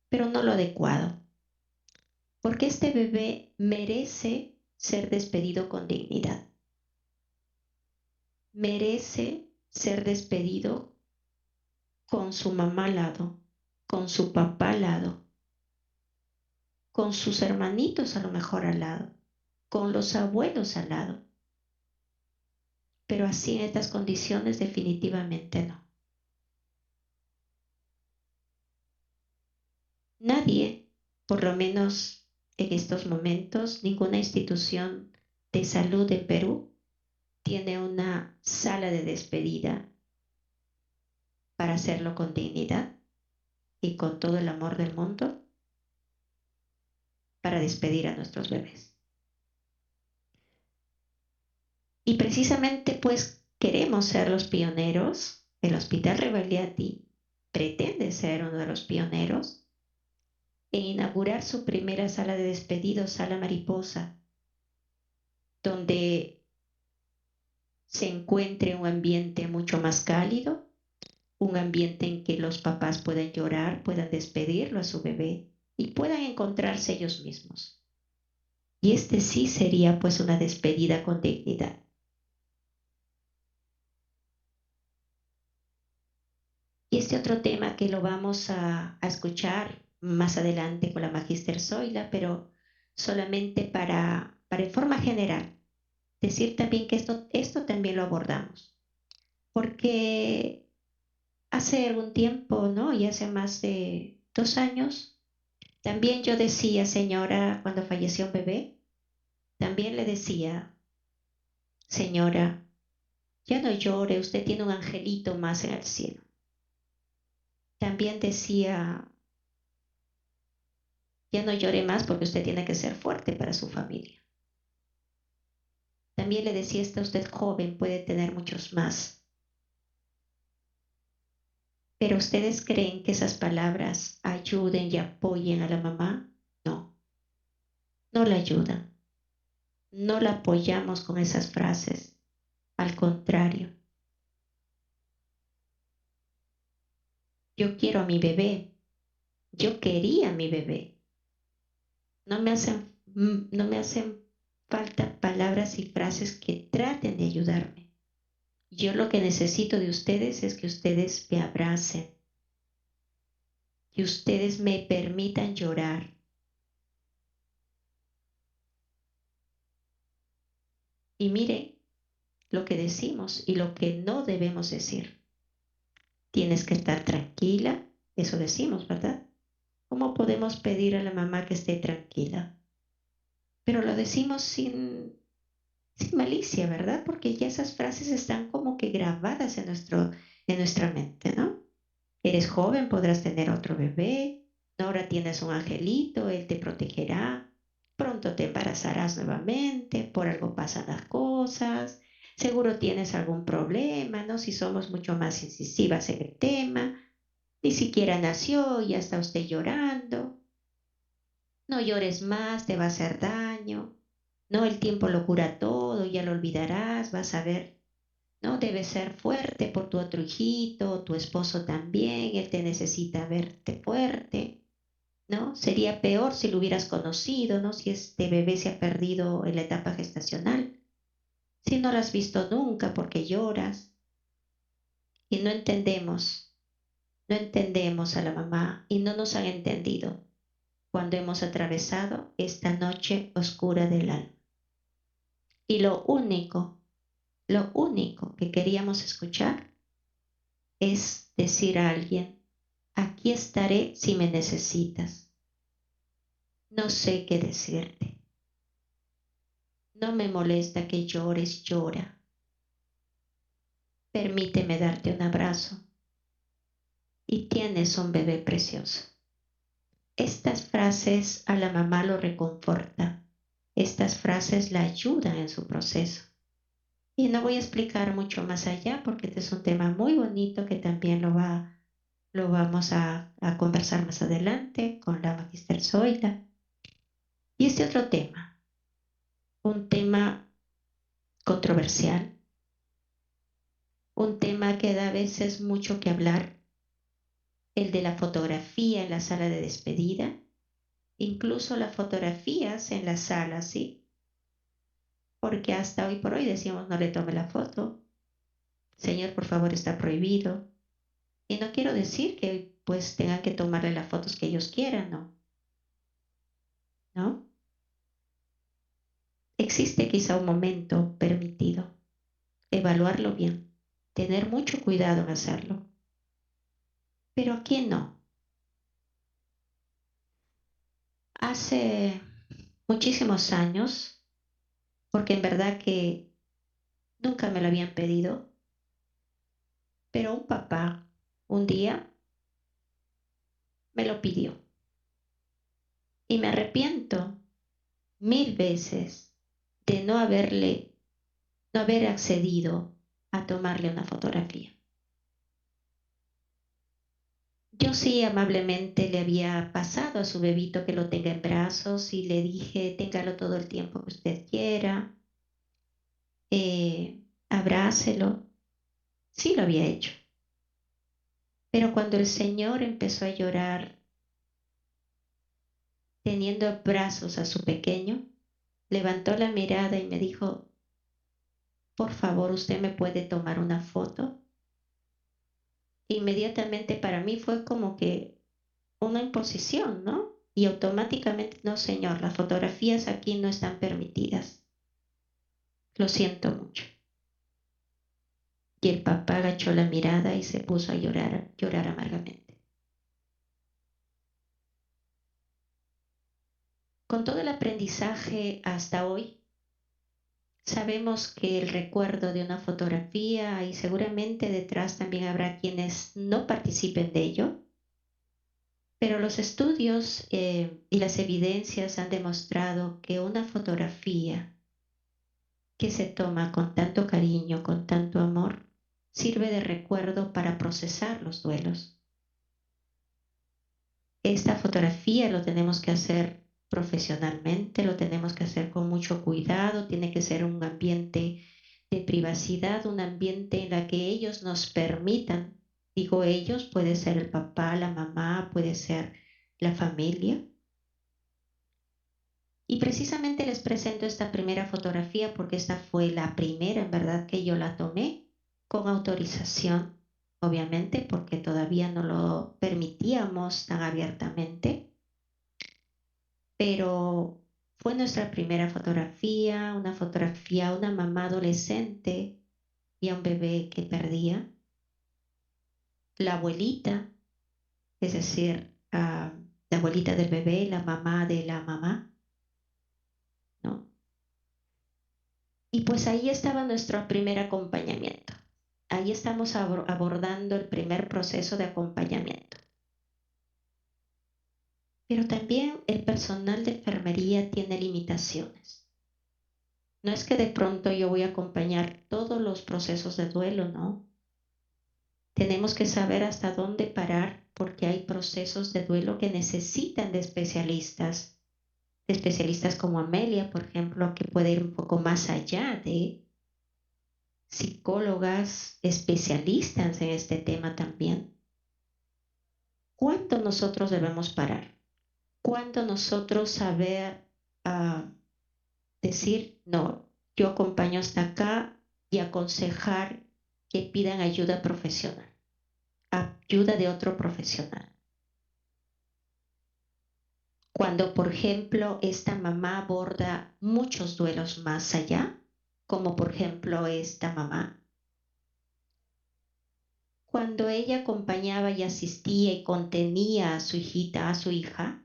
pero no lo adecuado, porque este bebé merece ser despedido con dignidad, merece ser despedido con su mamá al lado, con su papá al lado, con sus hermanitos a lo mejor al lado, con los abuelos al lado, pero así en estas condiciones definitivamente no. Nadie, por lo menos en estos momentos, ninguna institución de salud en Perú tiene una sala de despedida para hacerlo con dignidad y con todo el amor del mundo para despedir a nuestros bebés. Y precisamente pues queremos ser los pioneros. El Hospital Rebagliati pretende ser uno de los pioneros en inaugurar su primera sala de despedido, Sala Mariposa, donde se encuentre un ambiente mucho más cálido, un ambiente en que los papás puedan llorar, puedan despedirlo a su bebé y puedan encontrarse ellos mismos. Y este sí sería pues una despedida con dignidad. Y este otro tema que lo vamos a escuchar más adelante con la Magíster Zoila, pero solamente para en forma general, decir también que esto también lo abordamos, porque hace algún tiempo, ¿no? Y hace más de 2 años, También yo decía, señora, cuando falleció un bebé, también le decía, señora, ya no llore, usted tiene un angelito más en el cielo. También decía, ya no llore más porque usted tiene que ser fuerte para su familia. También le decía, está usted joven, puede tener muchos más. Pero ¿ustedes creen que esas palabras ayuden y apoyen a la mamá? No, no la ayudan. No la apoyamos con esas frases. Al contrario, yo quiero a mi bebé. Yo quería a mi bebé. No me hacen falta palabras y frases que traten de ayudarme. Yo lo que necesito de ustedes es que ustedes me abracen, que ustedes me permitan llorar. Y miren lo que decimos y lo que no debemos decir. Tienes que estar tranquila, eso decimos, ¿verdad? ¿Cómo podemos pedir a la mamá que esté tranquila? Pero lo decimos sin malicia, ¿verdad? Porque ya esas frases están como que grabadas en nuestra mente, ¿no? Eres joven, podrás tener otro bebé, ahora tienes un angelito, él te protegerá, pronto te embarazarás nuevamente, por algo pasan las cosas, seguro tienes algún problema, ¿no? Si somos mucho más incisivas en el tema, ni siquiera nació y ya está usted llorando, no llores más, te va a hacer daño, no, el tiempo lo cura todo, ya lo olvidarás, vas a ver. ¿No? Debes ser fuerte por tu otro hijito, tu esposo también, él te necesita verte fuerte, ¿no? Sería peor si lo hubieras conocido, ¿no? Si este bebé se ha perdido en la etapa gestacional, si no lo has visto nunca porque lloras y no entendemos a la mamá y no nos han entendido cuando hemos atravesado esta noche oscura del alma. Y lo único que queríamos escuchar es decir a alguien, aquí estaré si me necesitas. No sé qué decirte. No me molesta que llores, llora. Permíteme darte un abrazo. Y tienes un bebé precioso. Estas frases a la mamá lo reconforta. Estas frases la ayudan en su proceso. Y no voy a explicar mucho más allá porque este es un tema muy bonito que también lo vamos a conversar más adelante con la Magister Zoila. Y este otro tema, un tema controversial, un tema que da a veces mucho que hablar, el de la fotografía en la sala de despedida, incluso las fotografías en la sala, ¿sí? Porque hasta hoy por hoy decimos no le tome la foto, señor, por favor, está prohibido. Y no quiero decir que pues tengan que tomarle las fotos que ellos quieran, no, ¿no? Existe quizá un momento permitido, evaluarlo bien, tener mucho cuidado en hacerlo. Pero ¿a quién no? Hace muchísimos años, porque en verdad que nunca me lo habían pedido, pero un papá un día me lo pidió y me arrepiento 1000 veces de no haber accedido a tomarle una fotografía. Yo sí amablemente le había pasado a su bebito que lo tenga en brazos y le dije, téngalo todo el tiempo que usted quiera, eh, abrácelo. Sí lo había hecho. Pero cuando el señor empezó a llorar teniendo en brazos a su pequeño, levantó la mirada y me dijo, por favor, ¿usted me puede tomar una foto? Inmediatamente para mí fue como que una imposición, ¿no? Y automáticamente, no, señor, las fotografías aquí no están permitidas. Lo siento mucho. Y el papá agachó la mirada y se puso a llorar amargamente. con todo el aprendizaje hasta hoy, sabemos que el recuerdo de una fotografía y seguramente detrás también habrá quienes no participen de ello, pero los estudios y las evidencias han demostrado que una fotografía que se toma con tanto cariño, con tanto amor, sirve de recuerdo para procesar los duelos. Esta fotografía lo tenemos que hacer profesionalmente, lo tenemos que hacer con mucho cuidado, tiene que ser un ambiente de privacidad, un ambiente en la que ellos nos permitan, digo ellos, puede ser el papá, la mamá, puede ser la familia. Y precisamente les presento esta primera fotografía porque esta fue la primera, en verdad, que yo la tomé con autorización, obviamente, porque todavía no lo permitíamos tan abiertamente, pero fue nuestra primera fotografía, una fotografía a una mamá adolescente y a un bebé que perdía. La abuelita, es decir, la abuelita del bebé, la mamá de la mamá, ¿no? Y pues ahí estaba nuestro primer acompañamiento. Ahí estamos abordando el primer proceso de acompañamiento. Pero también el personal de enfermería tiene limitaciones. No es que de pronto yo voy a acompañar todos los procesos de duelo, no. Tenemos que saber hasta dónde parar porque hay procesos de duelo que necesitan de especialistas como Amelia, por ejemplo, que puede ir un poco más allá de psicólogas especialistas en este tema también. ¿Cuándo nosotros debemos parar? ¿Cuándo nosotros saber ah, decir, no, yo acompaño hasta acá y aconsejar que pidan ayuda profesional, ayuda de otro profesional? Cuando, por ejemplo, esta mamá aborda muchos duelos más allá, como por ejemplo esta mamá, cuando ella acompañaba y asistía y contenía a su hijita, a su hija,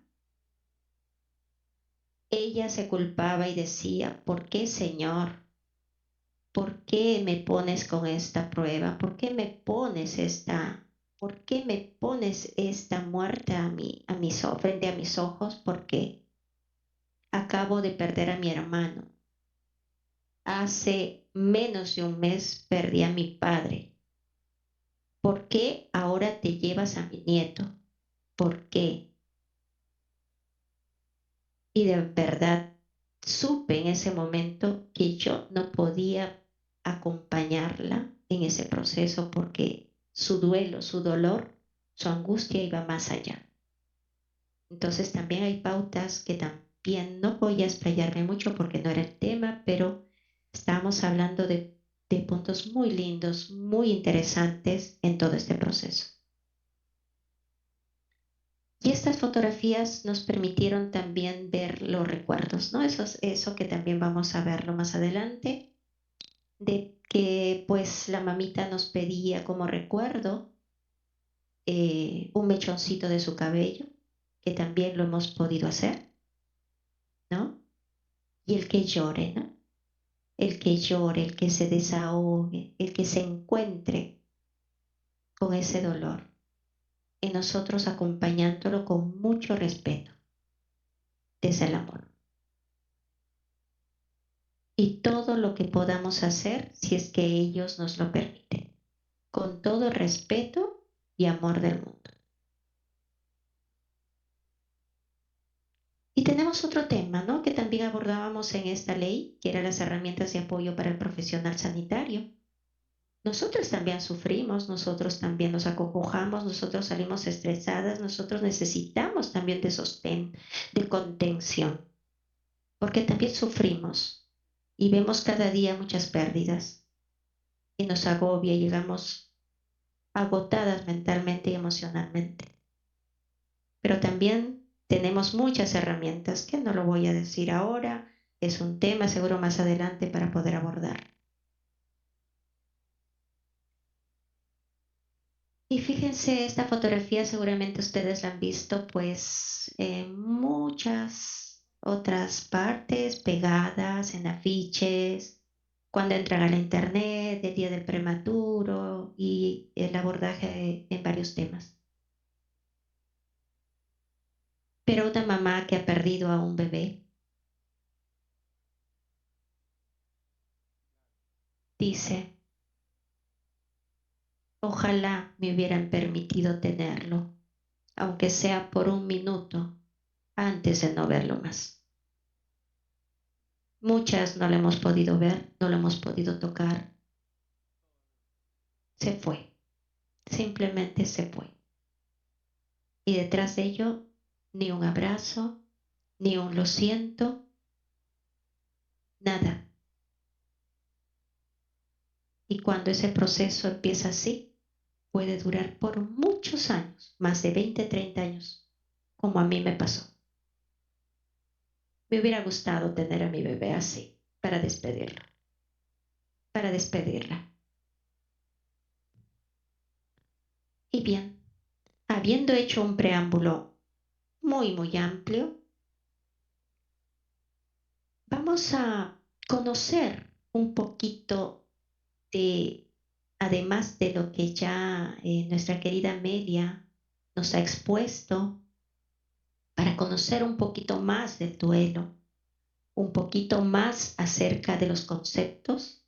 ella se culpaba y decía, ¿por qué, Señor? ¿Por qué me pones con esta prueba? ¿Por qué me pones por qué me pones esta muerte frente a mis ojos? Porque acabo de perder a mi hermano. Hace menos de un mes perdí a mi padre. ¿Por qué ahora te llevas a mi nieto? ¿Por qué? Y de verdad supe en ese momento que yo no podía acompañarla en ese proceso porque su duelo, su dolor, su angustia iba más allá. Entonces también hay pautas que también no voy a explayarme mucho porque no era el tema, pero estábamos hablando de puntos muy lindos, muy interesantes en todo este proceso. Y estas fotografías nos permitieron también ver los recuerdos, ¿no? Eso que también vamos a verlo más adelante, de que pues la mamita nos pedía como recuerdo un mechoncito de su cabello, que también lo hemos podido hacer, ¿no? Y el que llore, ¿no? El que llore, el que se desahogue, el que se encuentre con ese dolor, y nosotros acompañándolo con mucho respeto, desde el amor. Y todo lo que podamos hacer si es que ellos nos lo permiten, con todo respeto y amor del mundo. Y tenemos otro tema, ¿no? Que también abordábamos en esta ley, que eran las herramientas de apoyo para el profesional sanitario. Nosotros también sufrimos, nosotros también nos acongojamos, nosotros salimos estresadas, nosotros necesitamos también de sostén, de contención, porque también sufrimos y vemos cada día muchas pérdidas y nos agobia y llegamos agotadas mentalmente y emocionalmente. Pero también tenemos muchas herramientas que no lo voy a decir ahora, es un tema seguro más adelante para poder abordar. Y fíjense, esta fotografía seguramente ustedes la han visto pues en muchas otras partes pegadas en afiches, cuando entran a la internet, el día del prematuro y el abordaje en varios temas. Pero una mamá que ha perdido a un bebé dice, ojalá me hubieran permitido tenerlo, aunque sea por un minuto, antes de no verlo más. Muchas no lo hemos podido ver, no lo hemos podido tocar. Se fue, simplemente se fue. Y detrás de ello, ni un abrazo, ni un lo siento, nada. Y cuando ese proceso empieza así, puede durar por muchos años, más de 20, 30 años, como a mí me pasó. Me hubiera gustado tener a mi bebé así, para despedirlo, para despedirla. Y bien, habiendo hecho un preámbulo muy, muy amplio, vamos a conocer un poquito de, además de lo que ya nuestra querida Amelia nos ha expuesto, para conocer un poquito más del duelo, un poquito más acerca de los conceptos.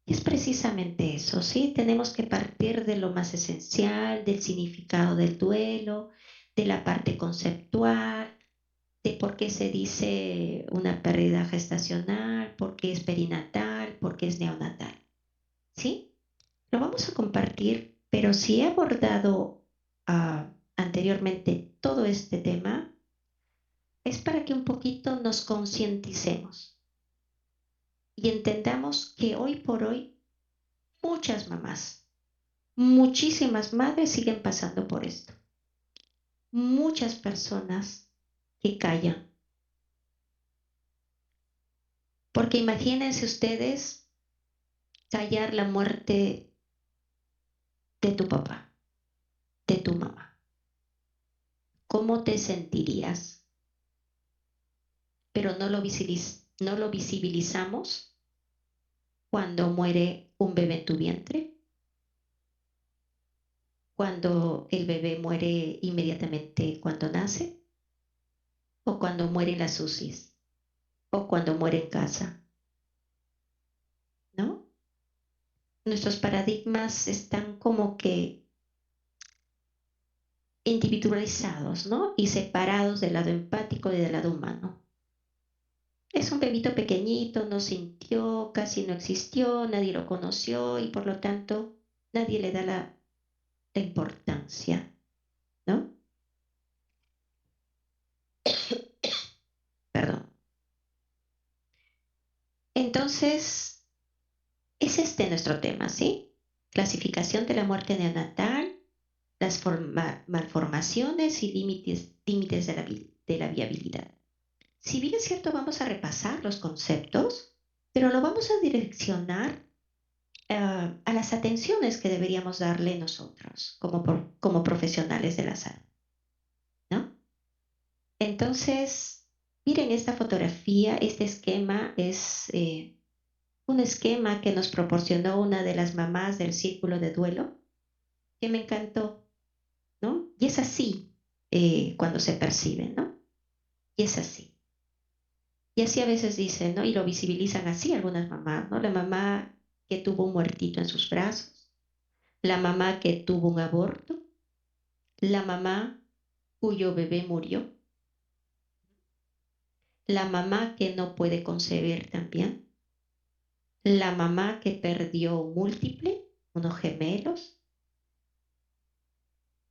Es precisamente eso, ¿sí? Tenemos que partir de lo más esencial, del significado del duelo, de la parte conceptual, de por qué se dice una pérdida gestacional, por qué es perinatal, por qué es neonatal, ¿sí? Lo vamos a compartir, pero si he abordado ah, anteriormente todo este tema, es para que un poquito nos concienticemos y entendamos que hoy por hoy muchas mamás, muchísimas madres siguen pasando por esto. Muchas personas que callan. Porque imagínense ustedes callar la muerte de tu papá, de tu mamá. ¿Cómo te sentirías? Pero no lo visibilizamos cuando muere un bebé en tu vientre, cuando el bebé muere inmediatamente cuando nace, o cuando mueren las UCIs, o cuando muere en casa, ¿no? Nuestros paradigmas están como que individualizados, ¿no? Y separados del lado empático y del lado humano. Es un bebito pequeñito, no sintió, casi no existió, nadie lo conoció y por lo tanto nadie le da la importancia, ¿no? Perdón. Entonces, es este nuestro tema, ¿sí? Clasificación de la muerte neonatal, las malformaciones y límites de la viabilidad. Si bien es cierto, vamos a repasar los conceptos, pero lo vamos a direccionar a las atenciones que deberíamos darle nosotros como profesionales de la salud, ¿no? Entonces, miren esta fotografía, este esquema es un esquema que nos proporcionó una de las mamás del círculo de duelo, que me encantó, ¿no? Y es así cuando se percibe, ¿no? Y es así. Y así a veces dicen, ¿no? Y lo visibilizan así algunas mamás, ¿no? La mamá que tuvo un muertito en sus brazos, la mamá que tuvo un aborto, la mamá cuyo bebé murió, la mamá que no puede concebir también, la mamá que perdió un múltiple, unos gemelos,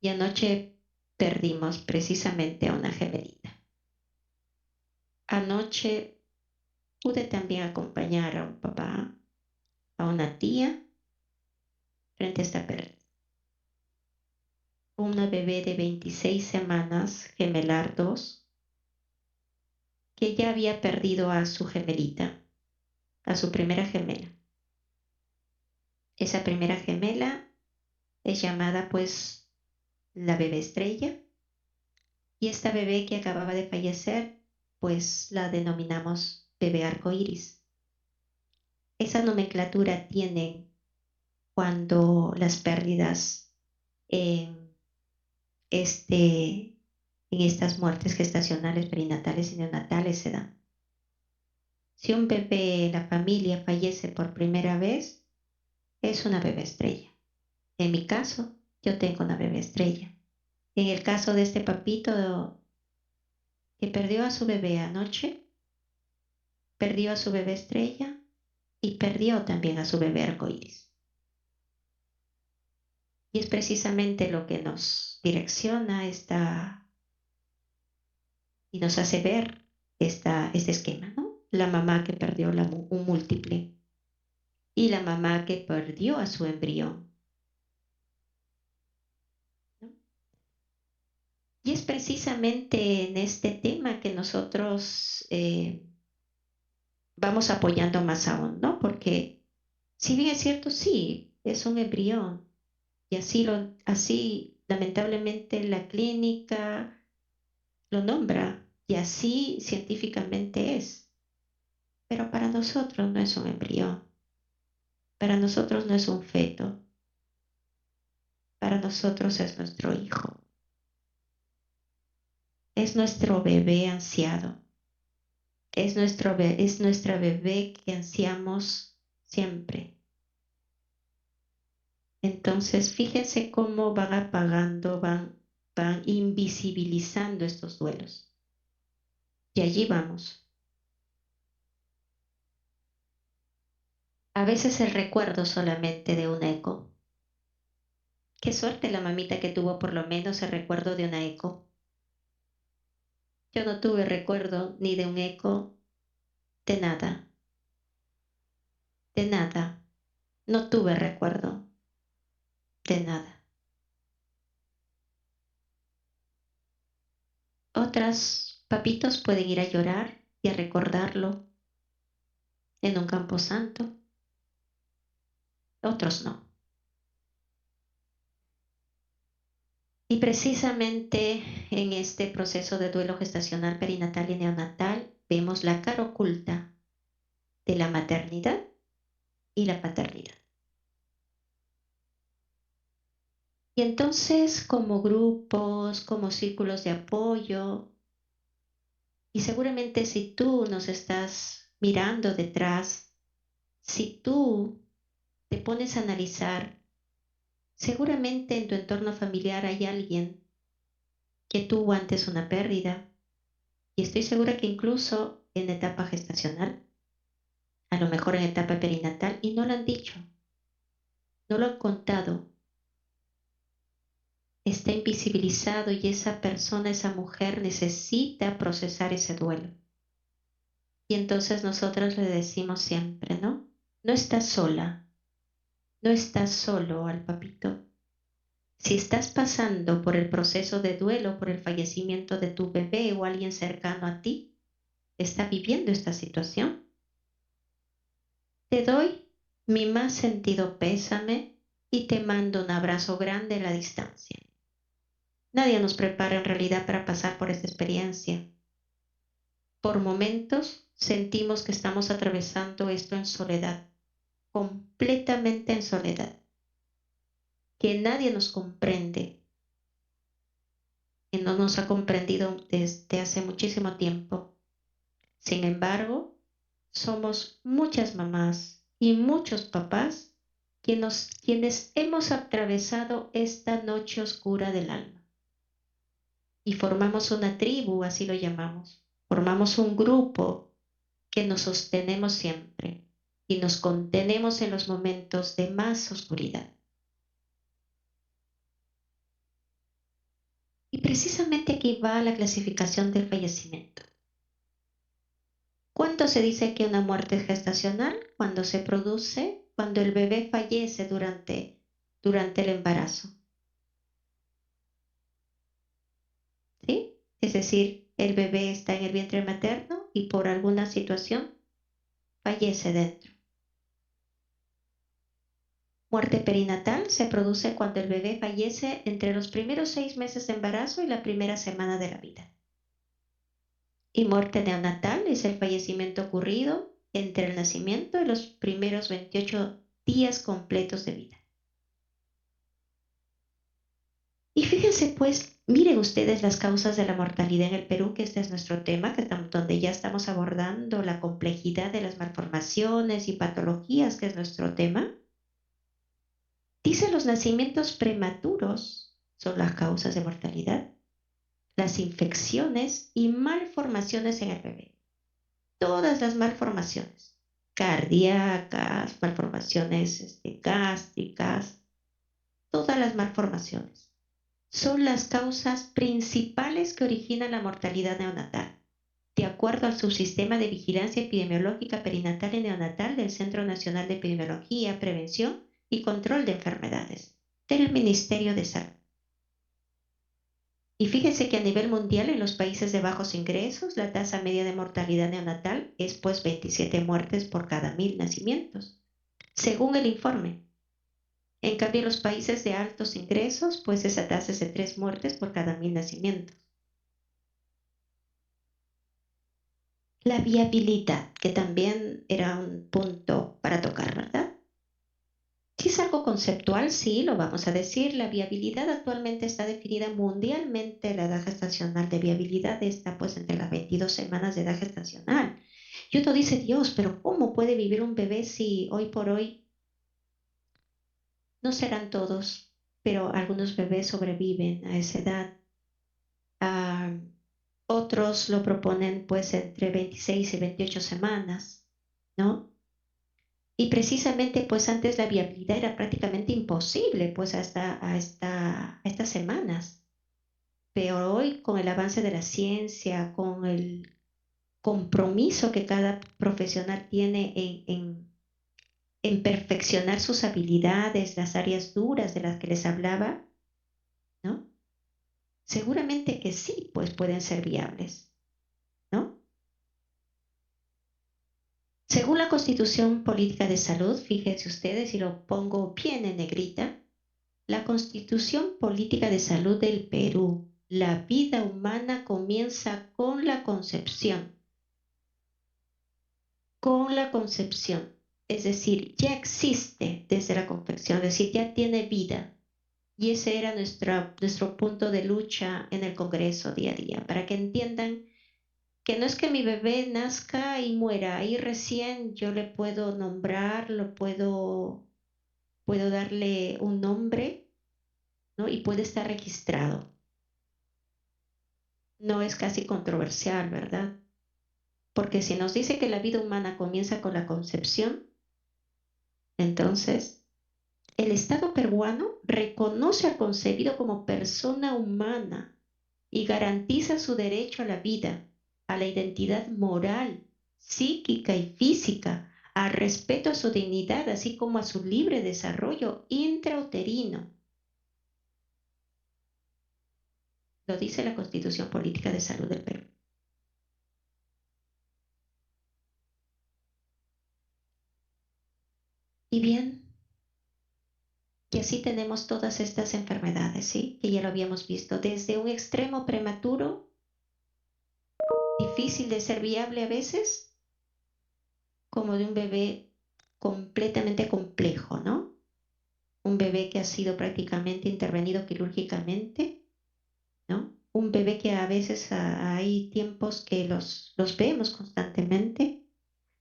y anoche perdimos precisamente a una gemelita. Anoche pude también acompañar a un papá, a una tía, frente a esta pérdida. Una bebé de 26 semanas, gemelar 2, que ya había perdido a su gemelita, a su primera gemela. Esa primera gemela es llamada pues la bebé estrella y esta bebé que acababa de fallecer pues la denominamos bebé arcoíris. Esa nomenclatura tienen cuando las pérdidas en, este, en estas muertes gestacionales, perinatales y neonatales se dan. Si un bebé en la familia fallece por primera vez, es una bebé estrella. En mi caso, yo tengo una bebé estrella. En el caso de este papito que perdió a su bebé anoche, perdió a su bebé estrella y perdió también a su bebé arcoíris. Y es precisamente lo que nos direcciona y nos hace ver este esquema, ¿no? La mamá que perdió un múltiple y la mamá que perdió a su embrión, ¿no? Y es precisamente en este tema que nosotros vamos apoyando más aún, ¿no? Porque si bien es cierto, sí, es un embrión y así lamentablemente la clínica lo nombra y así científicamente es, pero para nosotros no es un embrión, para nosotros no es un feto, para nosotros es nuestro hijo, es nuestro bebé ansiado, es nuestra bebé que ansiamos siempre. Entonces, fíjense cómo van apagando, van invisibilizando estos duelos. Y allí vamos. A veces el recuerdo solamente de un eco. Qué suerte la mamita que tuvo por lo menos el recuerdo de una eco. Yo no tuve recuerdo ni de un eco, de nada, de nada. No tuve recuerdo de nada. Otras papitos pueden ir a llorar y a recordarlo en un camposanto, otros no. Y precisamente en este proceso de duelo gestacional, perinatal y neonatal, vemos la cara oculta de la maternidad y la paternidad. Y entonces, como grupos, como círculos de apoyo, y seguramente si tú nos estás mirando detrás, si tú te pones a analizar, seguramente en tu entorno familiar hay alguien que tuvo antes una pérdida, y estoy segura que incluso en etapa gestacional, a lo mejor en etapa perinatal, y no lo han dicho, no lo han contado, está invisibilizado y esa persona, esa mujer necesita procesar ese duelo. Y entonces nosotros le decimos siempre, ¿no? No estás sola, no estás solo al papito. Si estás pasando por el proceso de duelo, por el fallecimiento de tu bebé o alguien cercano a ti, está viviendo esta situación, te doy mi más sentido pésame y te mando un abrazo grande a la distancia. Nadie nos prepara en realidad para pasar por esta experiencia. Por momentos sentimos que estamos atravesando esto en soledad, completamente en soledad, que nadie nos comprende, que no nos ha comprendido desde hace muchísimo tiempo. Sin embargo, somos muchas mamás y muchos papás quienes hemos atravesado esta noche oscura del alma y formamos una tribu, así lo llamamos. Formamos un grupo que nos sostenemos siempre y nos contenemos en los momentos de más oscuridad. Y precisamente aquí va la clasificación del fallecimiento. ¿Cuándo se dice que una muerte es gestacional? Cuando se produce, cuando el bebé fallece durante el embarazo. ¿Sí? Es decir, el bebé está en el vientre materno y por alguna situación fallece dentro. Muerte perinatal se produce cuando el bebé fallece entre los primeros 6 meses de embarazo y la primera semana de la vida. Y muerte neonatal es el fallecimiento ocurrido entre el nacimiento y los primeros 28 días completos de vida. Y fíjense pues, miren ustedes las causas de la mortalidad en el Perú, que este es nuestro tema, donde ya estamos abordando la complejidad de las malformaciones y patologías, que es nuestro tema. Dice los nacimientos prematuros son las causas de mortalidad, las infecciones y malformaciones en el bebé. Todas las malformaciones cardíacas, malformaciones gástricas, todas las malformaciones son las causas principales que originan la mortalidad neonatal, de acuerdo al subsistema de vigilancia epidemiológica perinatal y neonatal del Centro Nacional de Epidemiología, Prevención y Control de Enfermedades del Ministerio de Salud. Y fíjense que a nivel mundial, en los países de bajos ingresos, la tasa media de mortalidad neonatal es pues 27 muertes por cada 1000 nacimientos, según el informe. En cambio, en los países de altos ingresos, pues esa tasa es de 3 muertes por cada 1000 nacimientos. La viabilidad, que también era un punto para tocar, ¿verdad? Si es algo conceptual, sí, lo vamos a decir. La viabilidad actualmente está definida mundialmente. La edad gestacional de viabilidad está pues entre las 22 semanas de edad gestacional. Y uno dice, Dios, pero ¿cómo puede vivir un bebé si hoy por hoy no serán todos, pero algunos bebés sobreviven a esa edad? Ah, otros lo proponen pues entre 26 y 28 semanas, ¿no? Y precisamente pues antes la viabilidad era prácticamente imposible pues a estas semanas. Pero hoy con el avance de la ciencia, con el compromiso que cada profesional tiene en perfeccionar sus habilidades, las áreas duras de las que les hablaba, ¿no? Seguramente que sí, pues pueden ser viables, ¿no? Según la Constitución Política de Salud, fíjense ustedes, y lo pongo bien en negrita, la Constitución Política de Salud del Perú, la vida humana comienza con la concepción, con la concepción. Es decir, ya existe desde la confección, es decir, ya tiene vida. Y ese era nuestro punto de lucha en el Congreso día a día, para que entiendan que no es que mi bebé nazca y muera, ahí recién yo le puedo nombrar, puedo darle un nombre, ¿no? Y puede estar registrado. No es casi controversial, ¿verdad? Porque si nos dice que la vida humana comienza con la concepción, entonces el Estado peruano reconoce al concebido como persona humana y garantiza su derecho a la vida, a la identidad moral, psíquica y física, al respeto a su dignidad, así como a su libre desarrollo intrauterino. Lo dice la Constitución Política de Salud del Perú. Y bien, y así tenemos todas estas enfermedades, ¿sí? Que ya lo habíamos visto, desde un extremo prematuro, difícil de ser viable a veces, como de un bebé completamente complejo, ¿no? Un bebé que ha sido prácticamente intervenido quirúrgicamente, ¿no? Un bebé que a veces hay tiempos que los vemos constantemente,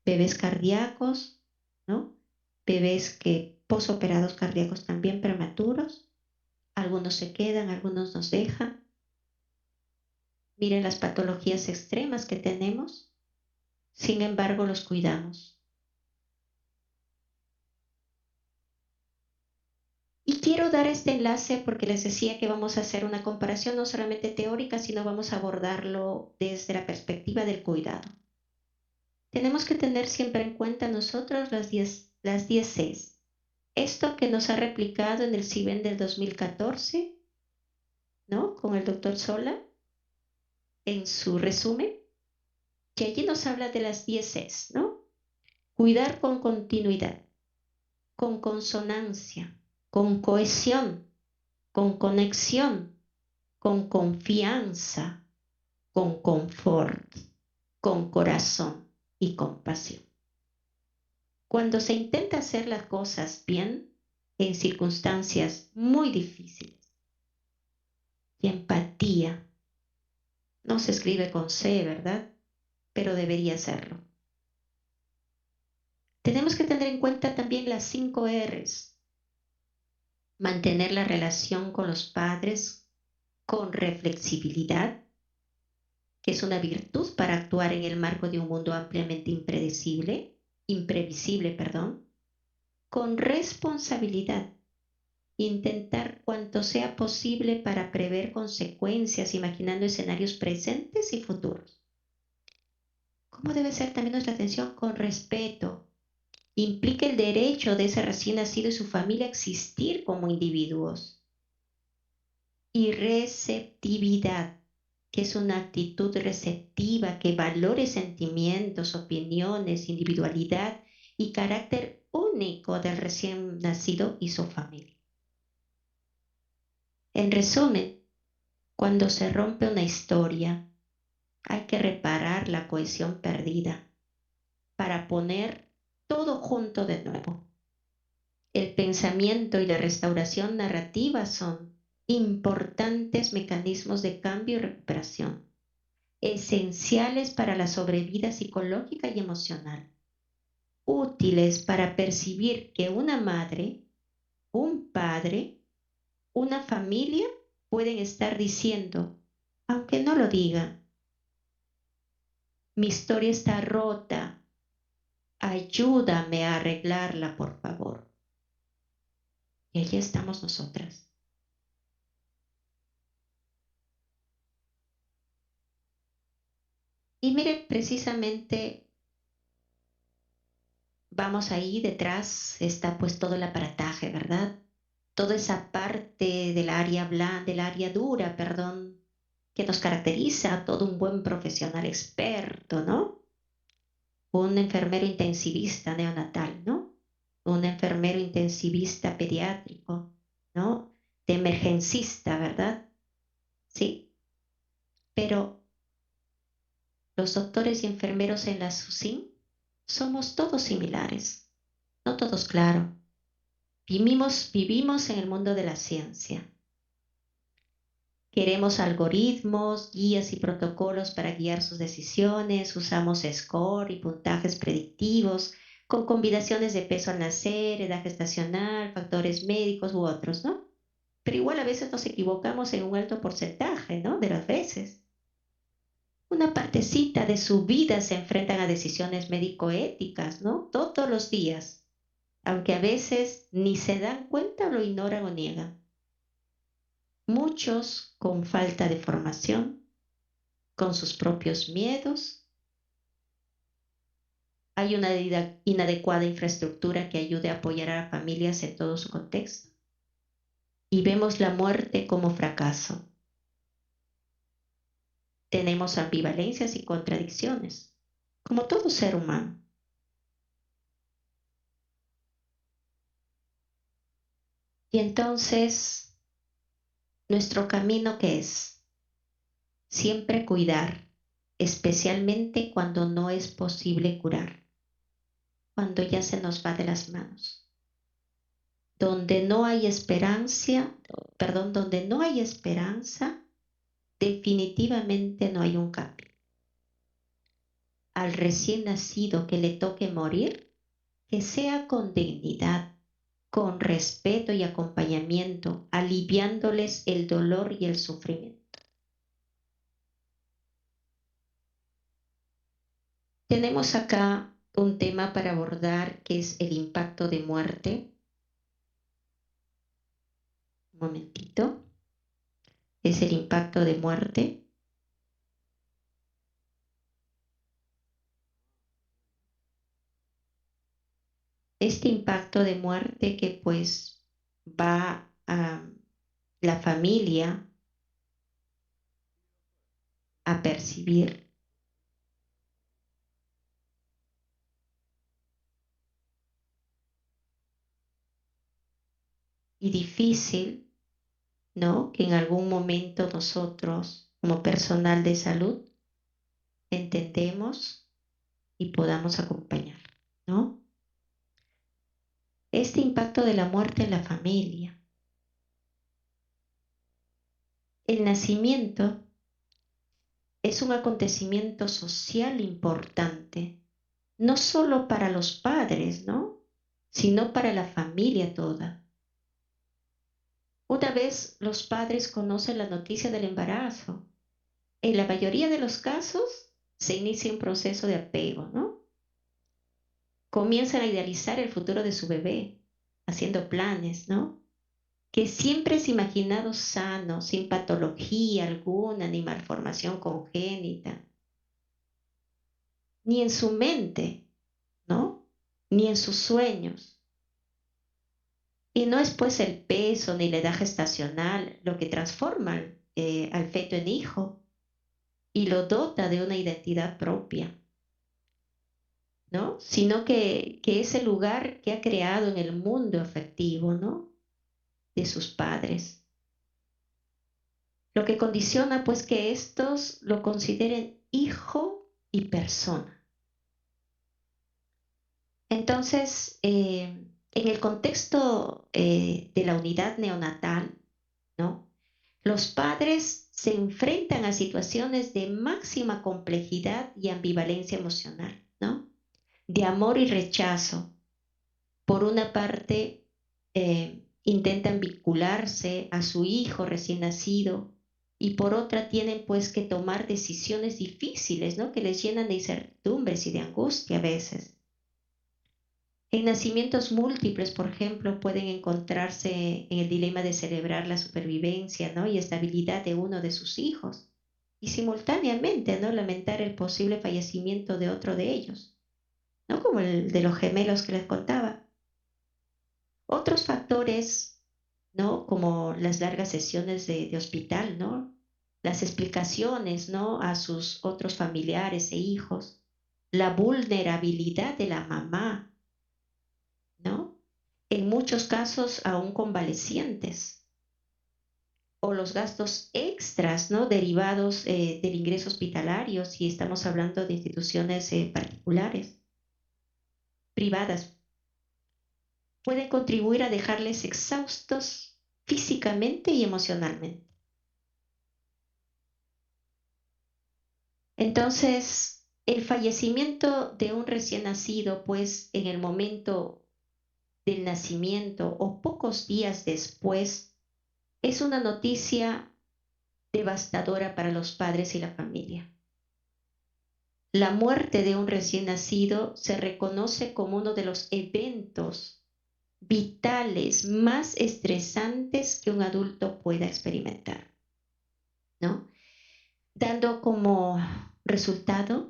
bebés cardíacos, ¿no? Bebés que posoperados cardíacos también prematuros, algunos se quedan, algunos nos dejan. Miren las patologías extremas que tenemos, sin embargo los cuidamos. Y quiero dar este enlace porque les decía que vamos a hacer una comparación no solamente teórica, sino vamos a abordarlo desde la perspectiva del cuidado. Tenemos que tener siempre en cuenta nosotros las 10 Cs. Esto que nos ha replicado en el CIBEN del 2014, ¿no? Con el doctor Sola, en su resumen, que allí nos habla de las 10 Cs, ¿no? Cuidar con continuidad, con consonancia, con cohesión, con conexión, con confianza, con confort. con corazón y compasión. Cuando se intenta hacer las cosas bien en circunstancias muy difíciles, y empatía no se escribe con C, ¿verdad? Pero debería serlo. Tenemos que tener en cuenta también las 5 R's. Mantener la relación con los padres con reflexibilidad, que es una virtud para actuar en el marco de un mundo ampliamente imprevisible, perdón, con responsabilidad, intentar cuanto sea posible para prever consecuencias, imaginando escenarios presentes y futuros. ¿Cómo debe ser también nuestra atención? Con respeto. Implica el derecho de ese recién nacido y su familia a existir como individuos. Y receptividad, que es una actitud receptiva que valore sentimientos, opiniones, individualidad y carácter único del recién nacido y su familia. En resumen, cuando se rompe una historia, hay que reparar la cohesión perdida para poner todo junto de nuevo. El pensamiento y la restauración narrativa son importantes mecanismos de cambio y recuperación, esenciales para la sobrevida psicológica y emocional, útiles para percibir que una madre, un padre, una familia pueden estar diciendo, aunque no lo digan, mi historia está rota, ayúdame a arreglarla, por favor. Y allí estamos nosotras. Y mire, precisamente vamos ahí detrás, está pues todo el aparataje, ¿verdad? Toda esa parte del área dura, perdón, que nos caracteriza a todo un buen profesional experto, ¿no? Un enfermero intensivista neonatal, ¿no? Un enfermero intensivista pediátrico, ¿no? De emergencista, ¿verdad? Sí, pero los doctores y enfermeros en la SUSIN somos todos similares, no todos, claro. Vivimos en el mundo de la ciencia. Queremos algoritmos, guías y protocolos para guiar sus decisiones. Usamos score y puntajes predictivos con combinaciones de peso al nacer, edad gestacional, factores médicos u otros, ¿no? Pero igual a veces nos equivocamos en un alto porcentaje, ¿no? De las veces. Una partecita de su vida se enfrentan a decisiones médico-éticas, ¿no? Todos los días, aunque a veces ni se dan cuenta o lo ignoran o niegan. Muchos con falta de formación, con sus propios miedos. Hay una inadecuada infraestructura que ayude a apoyar a familias en todo su contexto. Y vemos la muerte como fracaso. Tenemos ambivalencias y contradicciones, como todo ser humano. Y entonces, nuestro camino, ¿qué es? Siempre cuidar, especialmente cuando no es posible curar, cuando ya se nos va de las manos. Donde no hay esperanza, perdón, donde no hay esperanza, definitivamente no hay un cambio. Al recién nacido que le toque morir, que sea con dignidad, con respeto y acompañamiento, aliviándoles el dolor y el sufrimiento. Tenemos acá un tema para abordar que es el impacto de muerte. Un momentito. Es el impacto de muerte. Este impacto de muerte que pues va a la familia a percibir. Y difícil, ¿no? Que en algún momento nosotros, como personal de salud, entendemos y podamos acompañar, ¿no? Este impacto de la muerte en la familia. El nacimiento es un acontecimiento social importante, no solo para los padres, ¿no? Sino para la familia toda. Una vez los padres conocen la noticia del embarazo, en la mayoría de los casos se inicia un proceso de apego, ¿no? Comienzan a idealizar el futuro de su bebé, haciendo planes, ¿no? Que siempre es imaginado sano, sin patología alguna, ni malformación congénita, ni en su mente, ¿no? Ni en sus sueños. Y no es pues el peso ni la edad gestacional lo que transforma al feto en hijo y lo dota de una identidad propia, ¿no? Sino que es el lugar que ha creado en el mundo afectivo, ¿no? De sus padres. Lo que condiciona pues que estos lo consideren hijo y persona. Entonces, en el contexto de la unidad neonatal, ¿no? Los padres se enfrentan a situaciones de máxima complejidad y ambivalencia emocional, ¿no? De amor y rechazo. Por una parte, intentan vincularse a su hijo recién nacido y por otra tienen pues que tomar decisiones difíciles, ¿no? Que les llenan de incertidumbres y de angustia a veces. En nacimientos múltiples, por ejemplo, pueden encontrarse en el dilema de celebrar la supervivencia, ¿no? Y estabilidad de uno de sus hijos y simultáneamente, ¿no? Lamentar el posible fallecimiento de otro de ellos, ¿no? Como el de los gemelos que les contaba. Otros factores, ¿no? Como las largas sesiones de hospital, ¿no? Las explicaciones, ¿no? A sus otros familiares e hijos, la vulnerabilidad de la mamá, ¿no? En muchos casos aún convalecientes, o los gastos extras, ¿no? Derivados del ingreso hospitalario, si estamos hablando de instituciones particulares, privadas, pueden contribuir a dejarles exhaustos físicamente y emocionalmente. Entonces, el fallecimiento de un recién nacido, pues en el momento del nacimiento o pocos días después, es una noticia devastadora para los padres y la familia. La muerte de un recién nacido se reconoce como uno de los eventos vitales más estresantes que un adulto pueda experimentar, ¿no? Dando como resultado,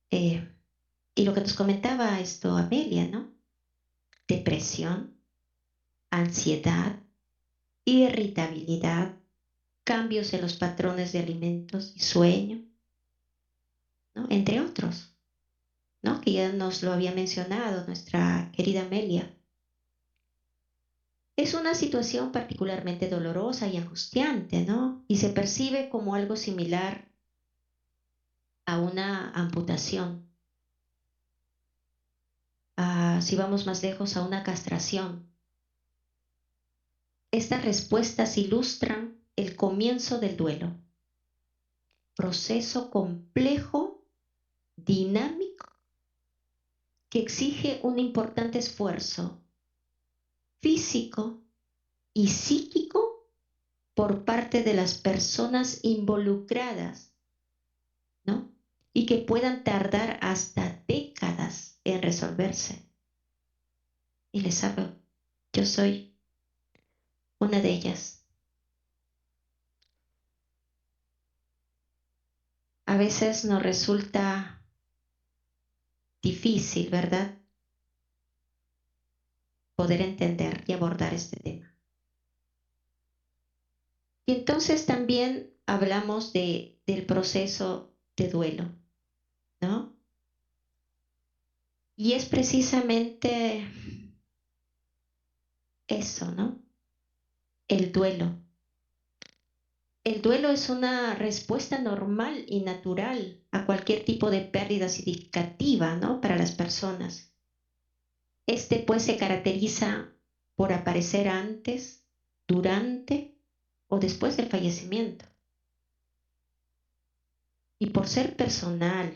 eh, y lo que nos comentaba esto Amelia, ¿no? Depresión, ansiedad, irritabilidad, cambios en los patrones de alimentos y sueño, ¿no? Entre otros, ¿no? Que ya nos lo había mencionado nuestra querida Amelia. Es una situación particularmente dolorosa y angustiante, ¿no? Y se percibe como algo similar a una amputación, si vamos más lejos, a una castración. Estas respuestas ilustran el comienzo del duelo, proceso complejo, dinámico, que exige un importante esfuerzo físico y psíquico por parte de las personas involucradas, ¿no? Y que puedan tardar hasta décadas en resolverse. Y les hablo, yo soy una de ellas. A veces nos resulta difícil, ¿verdad? Poder entender y abordar este tema. Y entonces también hablamos del proceso de duelo, ¿no? Y es precisamente eso, ¿no? El duelo. El duelo es una respuesta normal y natural a cualquier tipo de pérdida significativa, ¿no? Para las personas. Este pues se caracteriza por aparecer antes, durante o después del fallecimiento. Y por ser personal,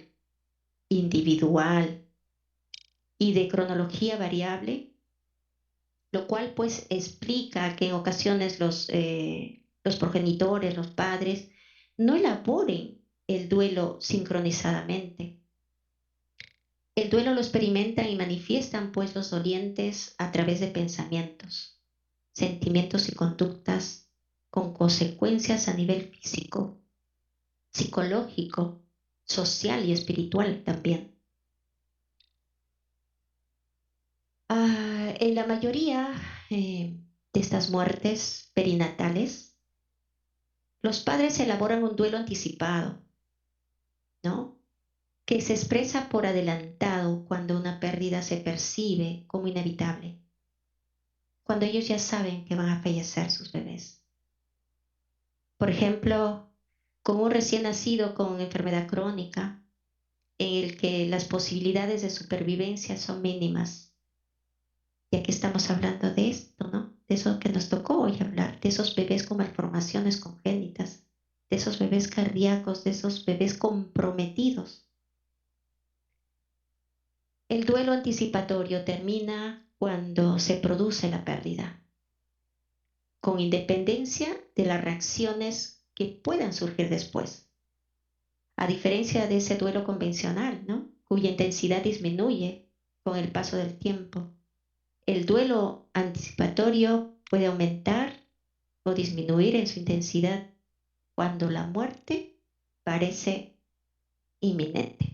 individual y de cronología variable, lo cual pues explica que en ocasiones los progenitores, los padres, no elaboren el duelo sincronizadamente. El duelo lo experimentan y manifiestan pues los dolientes a través de pensamientos, sentimientos y conductas con consecuencias a nivel físico, psicológico, social y espiritual también. En la mayoría de estas muertes perinatales, los padres elaboran un duelo anticipado, ¿no? Que se expresa por adelantado cuando una pérdida se percibe como inevitable, cuando ellos ya saben que van a fallecer sus bebés. Por ejemplo, con un recién nacido con enfermedad crónica, en el que las posibilidades de supervivencia son mínimas. Ya que estamos hablando de esto, ¿no? De eso que nos tocó hoy hablar, de esos bebés con malformaciones congénitas, de esos bebés cardíacos, de esos bebés comprometidos. El duelo anticipatorio termina cuando se produce la pérdida, con independencia de las reacciones que puedan surgir después. A diferencia de ese duelo convencional, ¿no? Cuya intensidad disminuye con el paso del tiempo. El duelo anticipatorio puede aumentar o disminuir en su intensidad cuando la muerte parece inminente.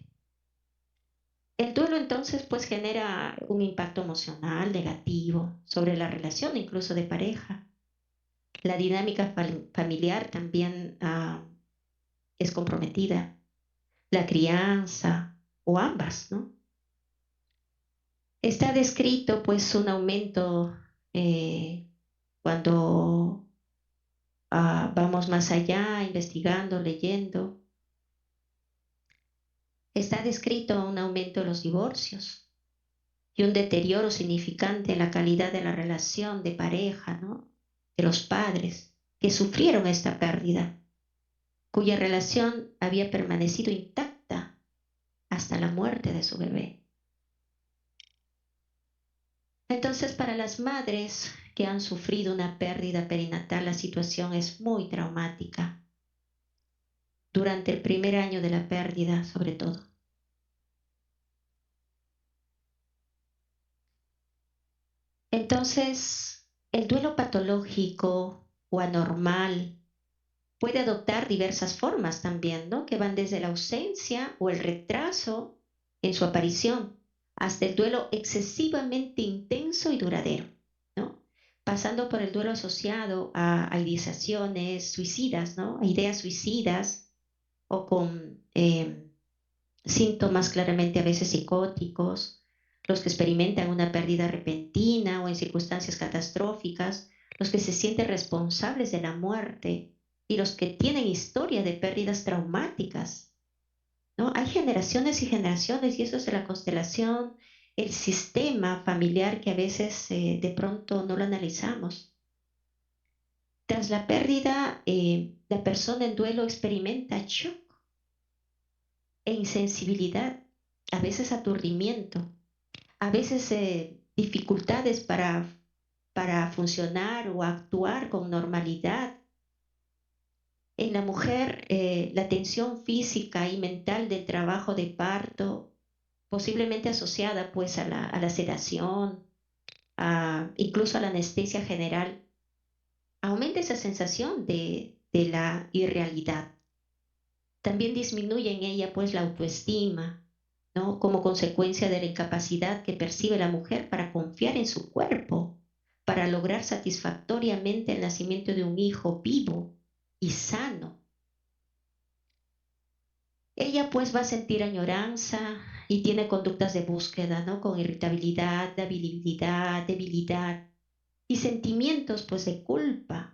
El duelo entonces pues genera un impacto emocional negativo sobre la relación incluso de pareja. La dinámica familiar también es comprometida, la crianza o ambas, ¿no? Está descrito pues un aumento cuando vamos más allá, investigando, leyendo. Está descrito un aumento de los divorcios y un deterioro significante en la calidad de la relación de pareja, ¿no? De los padres que sufrieron esta pérdida, cuya relación había permanecido intacta hasta la muerte de su bebé. Entonces, para las madres que han sufrido una pérdida perinatal, la situación es muy traumática, durante el primer año de la pérdida, sobre todo. Entonces, el duelo patológico o anormal puede adoptar diversas formas también, ¿no? Que van desde la ausencia o el retraso en su aparición hasta el duelo excesivamente intenso y duradero, ¿no? Pasando por el duelo asociado a ideaciones suicidas, ¿no? A ideas suicidas o con síntomas claramente a veces psicóticos, los que experimentan una pérdida repentina o en circunstancias catastróficas, los que se sienten responsables de la muerte y los que tienen historia de pérdidas traumáticas, ¿no? Hay generaciones y generaciones y eso es de la constelación, el sistema familiar que a veces de pronto no lo analizamos. Tras la pérdida, la persona en duelo experimenta shock e insensibilidad, a veces aturdimiento, a veces dificultades para funcionar o actuar con normalidad. En la mujer, la tensión física y mental del trabajo de parto, posiblemente asociada pues a la sedación, incluso a la anestesia general, aumenta esa sensación de la irrealidad. También disminuye en ella pues la autoestima, ¿no? Como consecuencia de la incapacidad que percibe la mujer para confiar en su cuerpo, para lograr satisfactoriamente el nacimiento de un hijo vivo y sano. Ella pues va a sentir añoranza y tiene conductas de búsqueda, ¿no? Con irritabilidad, debilidad y sentimientos pues de culpa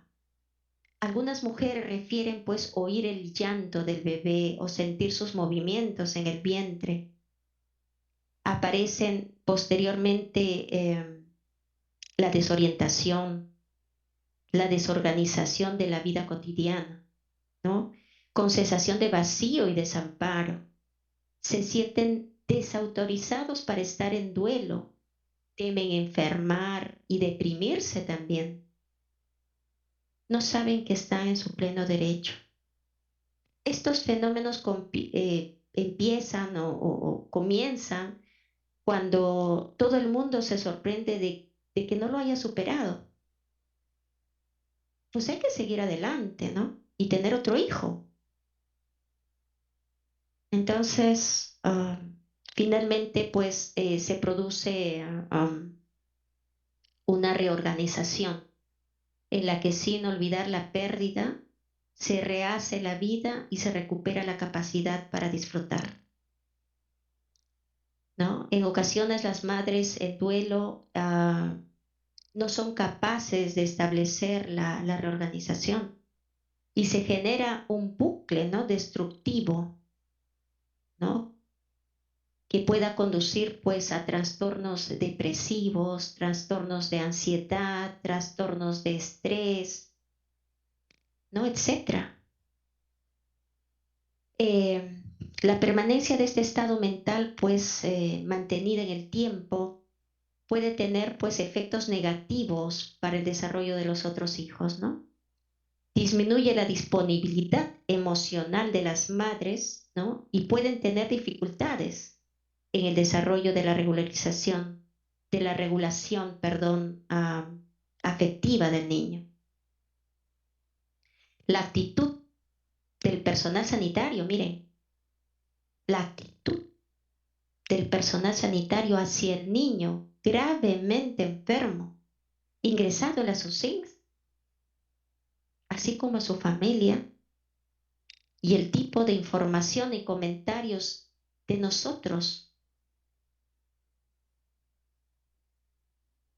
Algunas mujeres refieren pues oír el llanto del bebé o sentir sus movimientos en el vientre. Aparecen posteriormente la desorientación, la desorganización de la vida cotidiana, ¿no? Con sensación de vacío y desamparo. Se sienten desautorizados para estar en duelo, temen enfermar y deprimirse también. No saben que están en su pleno derecho. Estos fenómenos empiezan o comienzan cuando todo el mundo se sorprende de que no lo haya superado. Pues hay que seguir adelante, ¿no? Y tener otro hijo. Entonces, finalmente, pues se produce una reorganización en la que sin olvidar la pérdida, se rehace la vida y se recupera la capacidad para disfrutar, ¿no? En ocasiones las madres en duelo no son capaces de establecer la reorganización y se genera un bucle, ¿no? Destructivo, ¿no? Que pueda conducir pues a trastornos depresivos, trastornos de ansiedad, trastornos de estrés, ¿no? Etcétera. Eh, la permanencia de este estado mental pues mantenida en el tiempo puede tener pues efectos negativos para el desarrollo de los otros hijos, ¿no? Disminuye la disponibilidad emocional de las madres, ¿no? Y pueden tener dificultades en el desarrollo de la regularización, de la regulación, perdón, afectiva del niño. La actitud del personal sanitario, miren, la actitud del personal sanitario hacia el niño gravemente enfermo, ingresado en las UCINS, así como a su familia, y el tipo de información y comentarios de nosotros,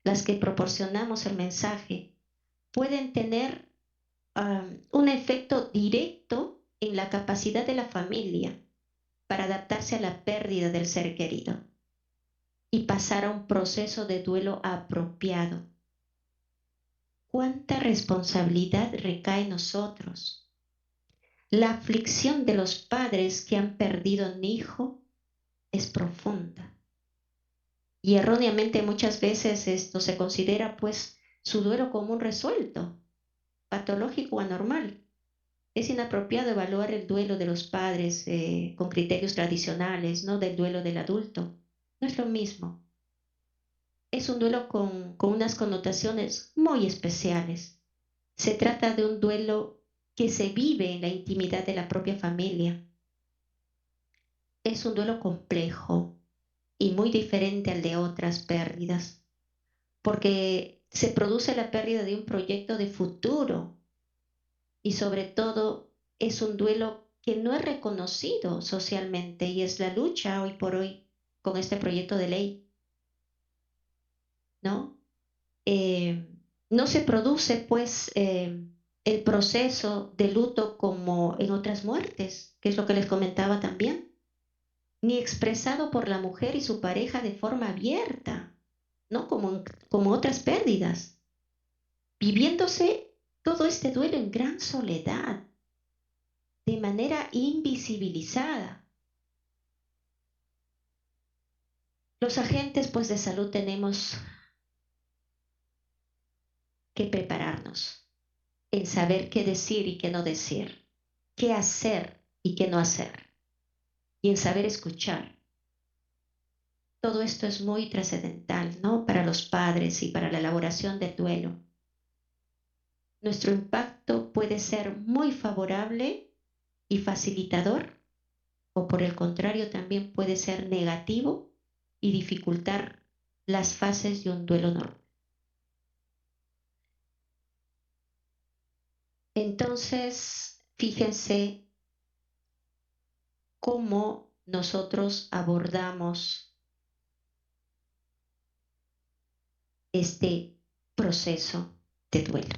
las que proporcionamos el mensaje, pueden tener un efecto directo en la capacidad de la familia para adaptarse a la pérdida del ser querido y pasar a un proceso de duelo apropiado. ¿Cuánta responsabilidad recae en nosotros? La aflicción de los padres que han perdido un hijo es profunda y erróneamente muchas veces esto se considera pues su duelo como un resuelto, patológico o anormal. Es inapropiado evaluar el duelo de los padres con criterios tradicionales, ¿no? Del duelo del adulto. No es lo mismo. Es un duelo con unas connotaciones muy especiales. Se trata de un duelo que se vive en la intimidad de la propia familia. Es un duelo complejo y muy diferente al de otras pérdidas, porque se produce la pérdida de un proyecto de futuro y sobre todo es un duelo que no es reconocido socialmente y es la lucha hoy por hoy con este proyecto de ley, ¿no? Eh, no se produce pues el proceso de luto como en otras muertes, que es lo que les comentaba también, ni expresado por la mujer y su pareja de forma abierta, ¿no? Como otras pérdidas, viviéndose todo este duelo en gran soledad, de manera invisibilizada. Los agentes pues de salud tenemos que prepararnos en saber qué decir y qué no decir, qué hacer y qué no hacer, y en saber escuchar. Todo esto es muy trascendental, ¿no? Para los padres y para la elaboración del duelo. Nuestro impacto puede ser muy favorable y facilitador, o por el contrario también puede ser negativo y dificultar las fases de un duelo normal. Entonces, fíjense cómo nosotros abordamos este proceso de duelo.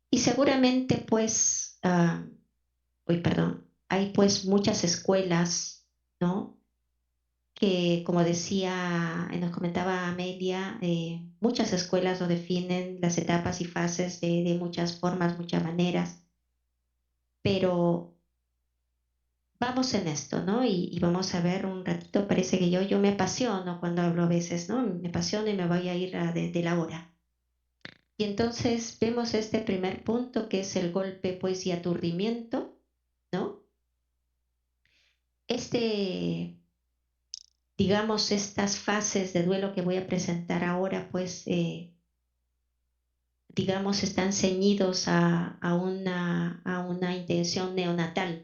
Y seguramente pues, uy, perdón, hay pues muchas escuelas, ¿no? Que como decía, nos comentaba Amelia, muchas escuelas lo definen las etapas y fases de muchas formas, muchas maneras, pero vamos en esto, ¿no? Y vamos a ver un ratito, parece que yo me apasiono cuando hablo a veces, ¿no? Me apasiono y me voy a ir de la hora. Y entonces vemos este primer punto que es el golpe, pues, y aturdimiento, ¿no? Este, digamos, estas fases de duelo que voy a presentar ahora, pues, digamos, están ceñidos a una intención neonatal,